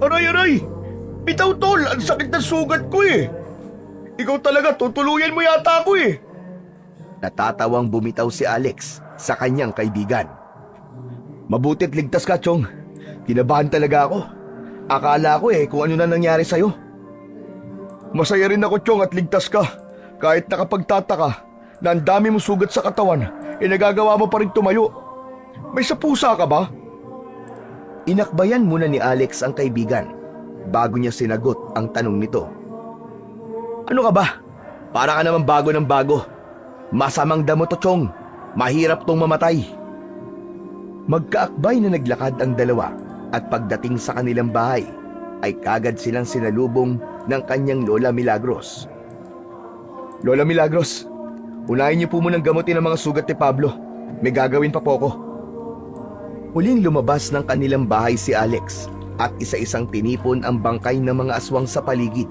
Aray! Bitaw tol, ang sakit ng sugat ko eh! Ikaw talaga, tutuluyan mo yata ako eh! Natatawang bumitaw si Alex sa kanyang kaibigan. Mabuti't ligtas ka, Chong. Kinabahan talaga ako. Akala ko kung ano na nangyari sa'yo. Masaya rin ako, Chong, at ligtas ka. Kahit nakapagtataka na ang dami mong sugat sa katawan, nagagawa mo pa rin tumayo. May sapusa ka ba? Inakbayan muna ni Alex ang kaibigan bago niya sinagot ang tanong nito. Ano ka ba? Para ka naman bago ng bago. Masamang damo to, Chong. Mahirap tong mamatay. Magkaakbay na naglakad ang dalawa at pagdating sa kanilang bahay ay kagad silang sinalubong ng kanyang Lola Milagros. Lola Milagros, unahin niyo po munang gamutin ang mga sugat ni Pablo. May gagawin pa po ako. Huling lumabas ng kanilang bahay si Alex at isa-isang tinipon ang bangkay ng mga aswang sa paligid.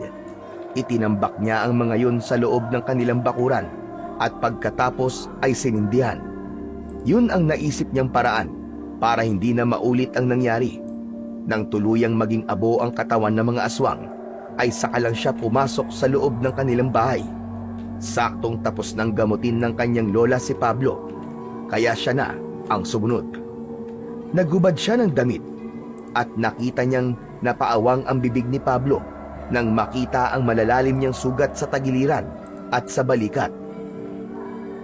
Itinambak niya ang mga yun sa loob ng kanilang bakuran at pagkatapos ay sinindihan. Yun ang naisip niyang paraan para hindi na maulit ang nangyari. Nang tuluyang maging abo ang katawan ng mga aswang, ay saka lang siya pumasok sa loob ng kanilang bahay. Saktong tapos ng gamutin ng kanyang lola si Pablo, kaya siya na ang sumunod. Naghubad siya ng damit at nakita niyang napaawang ang bibig ni Pablo nang makita ang malalalim niyang sugat sa tagiliran at sa balikat.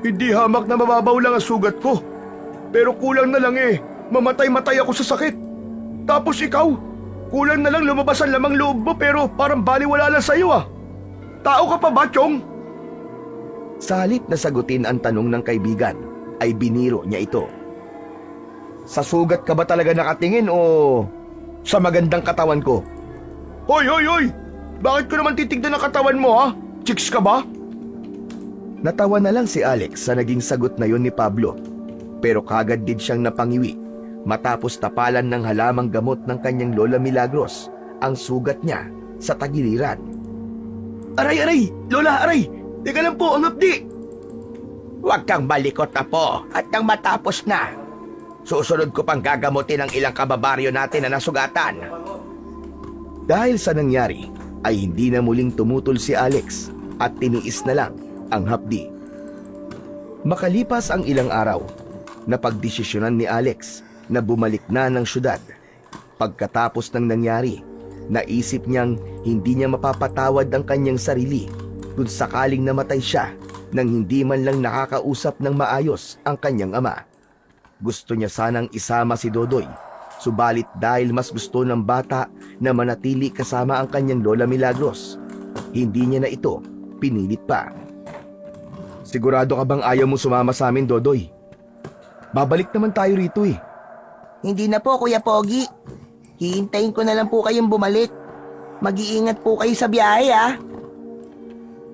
Hindi hamak na mababaw lang ang sugat ko. Pero kulang na lang mamatay-matay ako sa sakit. Tapos ikaw, kulang na lang lumabas ang lamang loob mo pero parang baliwala lang sa'yo ah. Tao ka pa ba, Chong? Sa halip na sagutin ang tanong ng kaibigan, ay biniro niya ito. Sa sugat ka ba talaga nakatingin o sa magandang katawan ko? Hoy, hoy, hoy! Bakit ko naman titignan ang katawan mo, ha? Chicks ka ba? Natawa na lang si Alex sa naging sagot na yon ni Pablo. Pero kagad din siyang napangiwi matapos tapalan ng halamang gamot ng kanyang Lola Milagros ang sugat niya sa tagiliran. Aray, aray! Lola, aray! Teka lang po, ang hapdi! Huwag kang malikot, Apo, at nang matapos na. Susunod ko pang gagamutin ang ilang kababaryo natin na nasugatan. Dahil sa nangyari, ay hindi na muling tumutol si Alex at tiniis na lang ang hapdi. Makalipas ang ilang araw, napagdesisyonan ni Alex na bumalik na ng syudad. Pagkatapos ng nangyari, naisip niyang hindi niya mapapatawad ang kanyang sarili kung sakaling namatay siya nang hindi man lang nakakausap ng maayos ang kanyang ama. Gusto niya sanang isama si Dodoy, subalit dahil mas gusto ng bata na manatili kasama ang kanyang Lola Milagros, hindi niya na ito pinilit pa. Sigurado ka bang ayaw mo sumama sa amin, Dodoy? Babalik naman tayo rito eh. Hindi na po, Kuya Pogi. Hihintayin ko na lang po kayong bumalik. Mag-iingat po kayo sa biyahe, ah.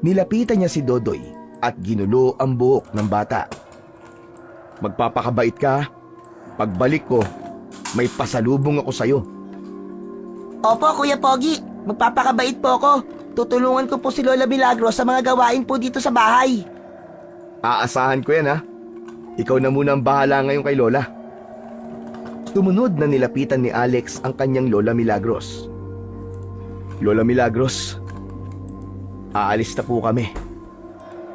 Nilapitan niya si Dodoy at ginulo ang buhok ng bata. Magpapakabait ka. Pagbalik ko, may pasalubong ako sa'yo. Opo, Kuya Pogi. Magpapakabait po ako. Tutulungan ko po si Lola Milagros sa mga gawain po dito sa bahay. Aasahan ko yan ha. Ikaw na muna ang bahala ngayon kay Lola. Tumunod na nilapitan ni Alex ang kanyang Lola Milagros. Lola Milagros, aalis na po kami.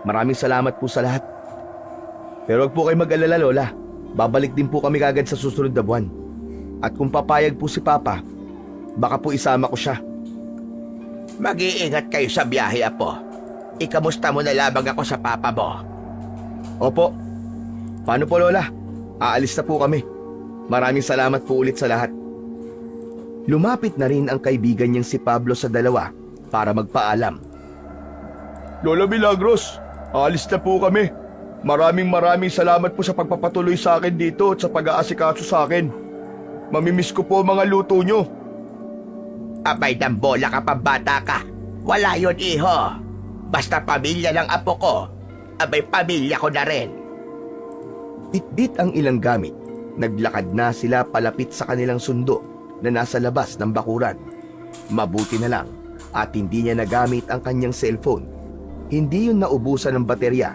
Maraming salamat po sa lahat. Pero wag po kayo mag-alala, Lola. Babalik din po kami kagad sa susunod na buwan. At kung papayag po si Papa, baka po isama ko siya. Mag-iingat kayo sa biyahe, Apo. Ikamusta mo na labang ako sa papa mo. Opo. Paano po, Lola? Aalis na po kami. Maraming salamat po ulit sa lahat. Lumapit na rin ang kaibigan niyang si Pablo sa dalawa para magpaalam. Lola Milagros, alis na po kami. Maraming salamat po sa pagpapatuloy sa akin dito at sa pag-aasikaso sa akin. Mamimiss ko po mga luto nyo. Abay, dambola ka pa, bata ka. Wala yun, iho. Basta pamilya ng apo ko, abay pamilya ko na rin. Bitbit ang ilang gamit. Naglakad na sila palapit sa kanilang sundo na nasa labas ng bakuran. Mabuti na lang at hindi niya nagamit ang kanyang cellphone. Hindi yun naubusan ng baterya,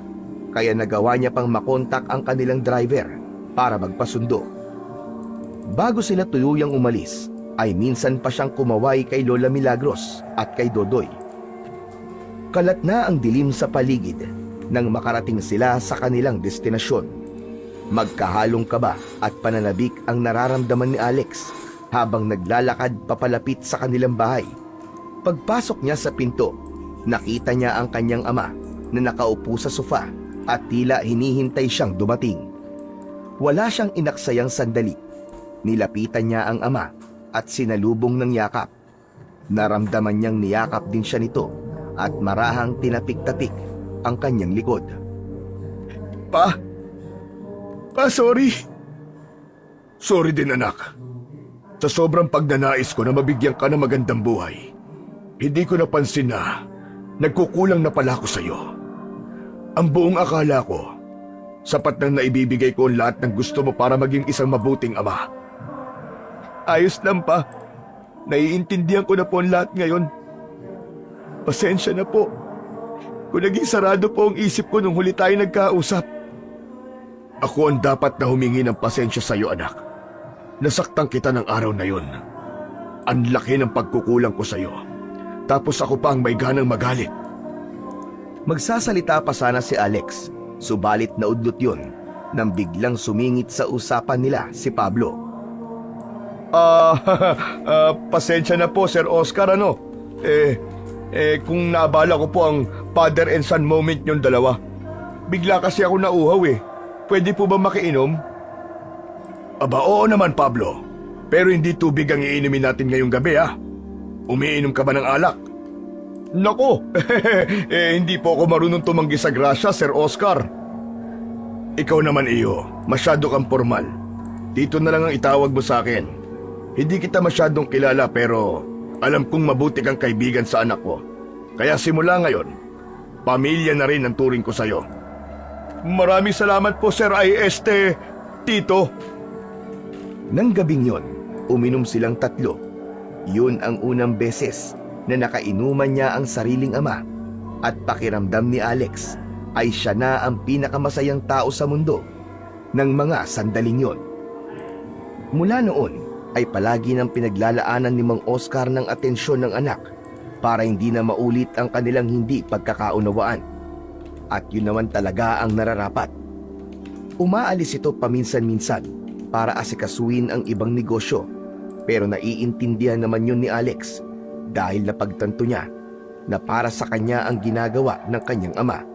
kaya nagawa niya pang makontak ang kanilang driver para magpasundo. Bago sila tuluyang umalis, ay minsan pa siyang kumaway kay Lola Milagros at kay Dodoy. Kalat na ang dilim sa paligid nang makarating sila sa kanilang destinasyon. Magkahalong kaba at pananabik ang nararamdaman ni Alex habang naglalakad papalapit sa kanilang bahay. Pagpasok niya sa pinto, nakita niya ang kanyang ama na nakaupo sa sofa at tila hinihintay siyang dumating. Wala siyang inaksayang sandali. Nilapitan niya ang ama at sinalubong ng yakap. Naramdaman niyang niyakap din siya nito at marahang tinapik-tapik ang kanyang likod. Pa, sorry. Sorry din, anak. Sa sobrang pagnanais ko na mabigyan ka ng magandang buhay, hindi ko napansin na nagkukulang na pala ako sa iyo. Ang buong akala ko, sapat nang naibibigay ko ang lahat ng gusto mo para maging isang mabuting ama. Ayos lang, pa. Naiintindihan ko na po ang lahat ngayon. Pasensya na po kung naging sarado po ang isip ko nung huli tayo nagkausap. Ako ang dapat na humingi ng pasensya sa iyo, anak. Nasaktan kita ng araw na yun. Ang laki ng pagkukulang ko sa iyo. Tapos ako pa ang may ganang magalit. Magsasalita pa sana si Alex, subalit naudlot yun nang biglang sumingit sa usapan nila si Pablo. Pasensya na po, Sir Oscar, ano? Kung naabala ko po ang father and son moment yung dalawa. Bigla kasi ako nauhaw eh. Pwede po ba makiinom? Aba, oo naman, Pablo. Pero hindi tubig ang iinumin natin ngayong gabi, ha? Umiinom ka ba ng alak? Nako, hindi po ako marunong tumanggi sa grasya, Sir Oscar. Ikaw naman, iyo, masyado kang formal. Dito na lang ang itawag mo sa akin. Hindi kita masyadong kilala pero Alam kong mabuti kang kaibigan sa anak ko. Kaya simula ngayon, pamilya na rin ang turing ko sa'yo. Maraming salamat po, Sir Tito. Nang gabing yon, uminom silang tatlo. Yun ang unang beses na nakainuman niya ang sariling ama at pakiramdam ni Alex ay siya na ang pinakamasayang tao sa mundo ng mga sandaling yon. Mula noon ay palagi nang pinaglalaanan ni Mang Oscar ng atensyon ng anak para hindi na maulit ang kanilang hindi pagkakaunawaan. At yun naman talaga ang nararapat. Umaalis ito paminsan-minsan para asikasuin ang ibang negosyo, pero naiintindihan naman yun ni Alex dahil napagtanto niya na para sa kanya ang ginagawa ng kanyang ama.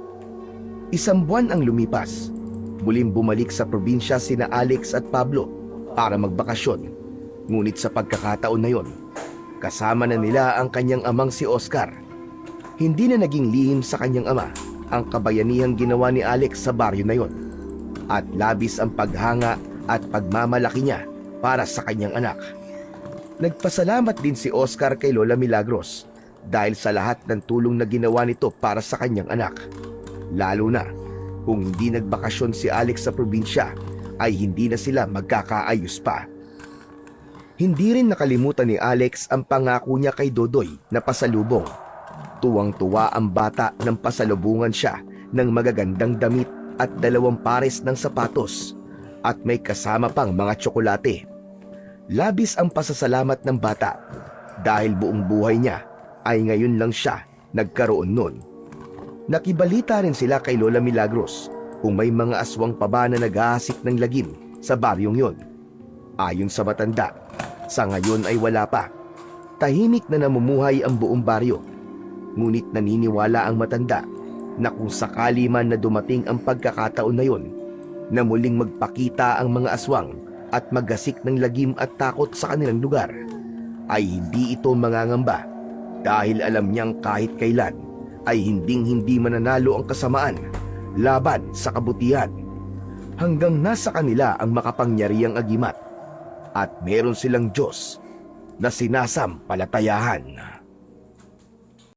Isang buwan ang lumipas, muling bumalik sa probinsya sina Alex at Pablo para magbakasyon. Ngunit sa pagkakataon na yon, kasama na nila ang kanyang amang si Oscar. Hindi na naging lihim sa kanyang ama ang kabayanihang ginawa ni Alex sa baryo na yon, at labis ang paghanga at pagmamalaki niya para sa kanyang anak. Nagpasalamat din si Oscar kay Lola Milagros dahil sa lahat ng tulong na ginawa nito para sa kanyang anak. Lalo na kung hindi nagbakasyon si Alex sa probinsya ay hindi na sila magkakaayos pa. Hindi rin nakalimutan ni Alex ang pangako niya kay Dodoy na pasalubong. Tuwang-tuwa ang bata nang pasalubungan siya ng magagandang damit at 2 pares ng sapatos at may kasama pang mga tsokolate. Labis ang pasasalamat ng bata dahil buong buhay niya ay ngayon lang siya nagkaroon nun. Nakibalita rin sila kay Lola Milagros kung may mga aswang pa ba na naghahasik ng lagim sa baryong yon. Ayon sa matanda, sa ngayon ay wala pa. Tahimik na namumuhay ang buong baryo. Ngunit naniniwala ang matanda na kung sakali man na dumating ang pagkakataon na yon, na muling magpakita ang mga aswang at maggasik ng lagim at takot sa kanilang lugar, ay hindi ito mangangamba dahil alam niyang kahit kailan ay hinding-hindi mananalo ang kasamaan laban sa kabutihan. Hanggang nasa kanila ang makapangyarihang agimat at meron silang Diyos na sinasampalatayahan.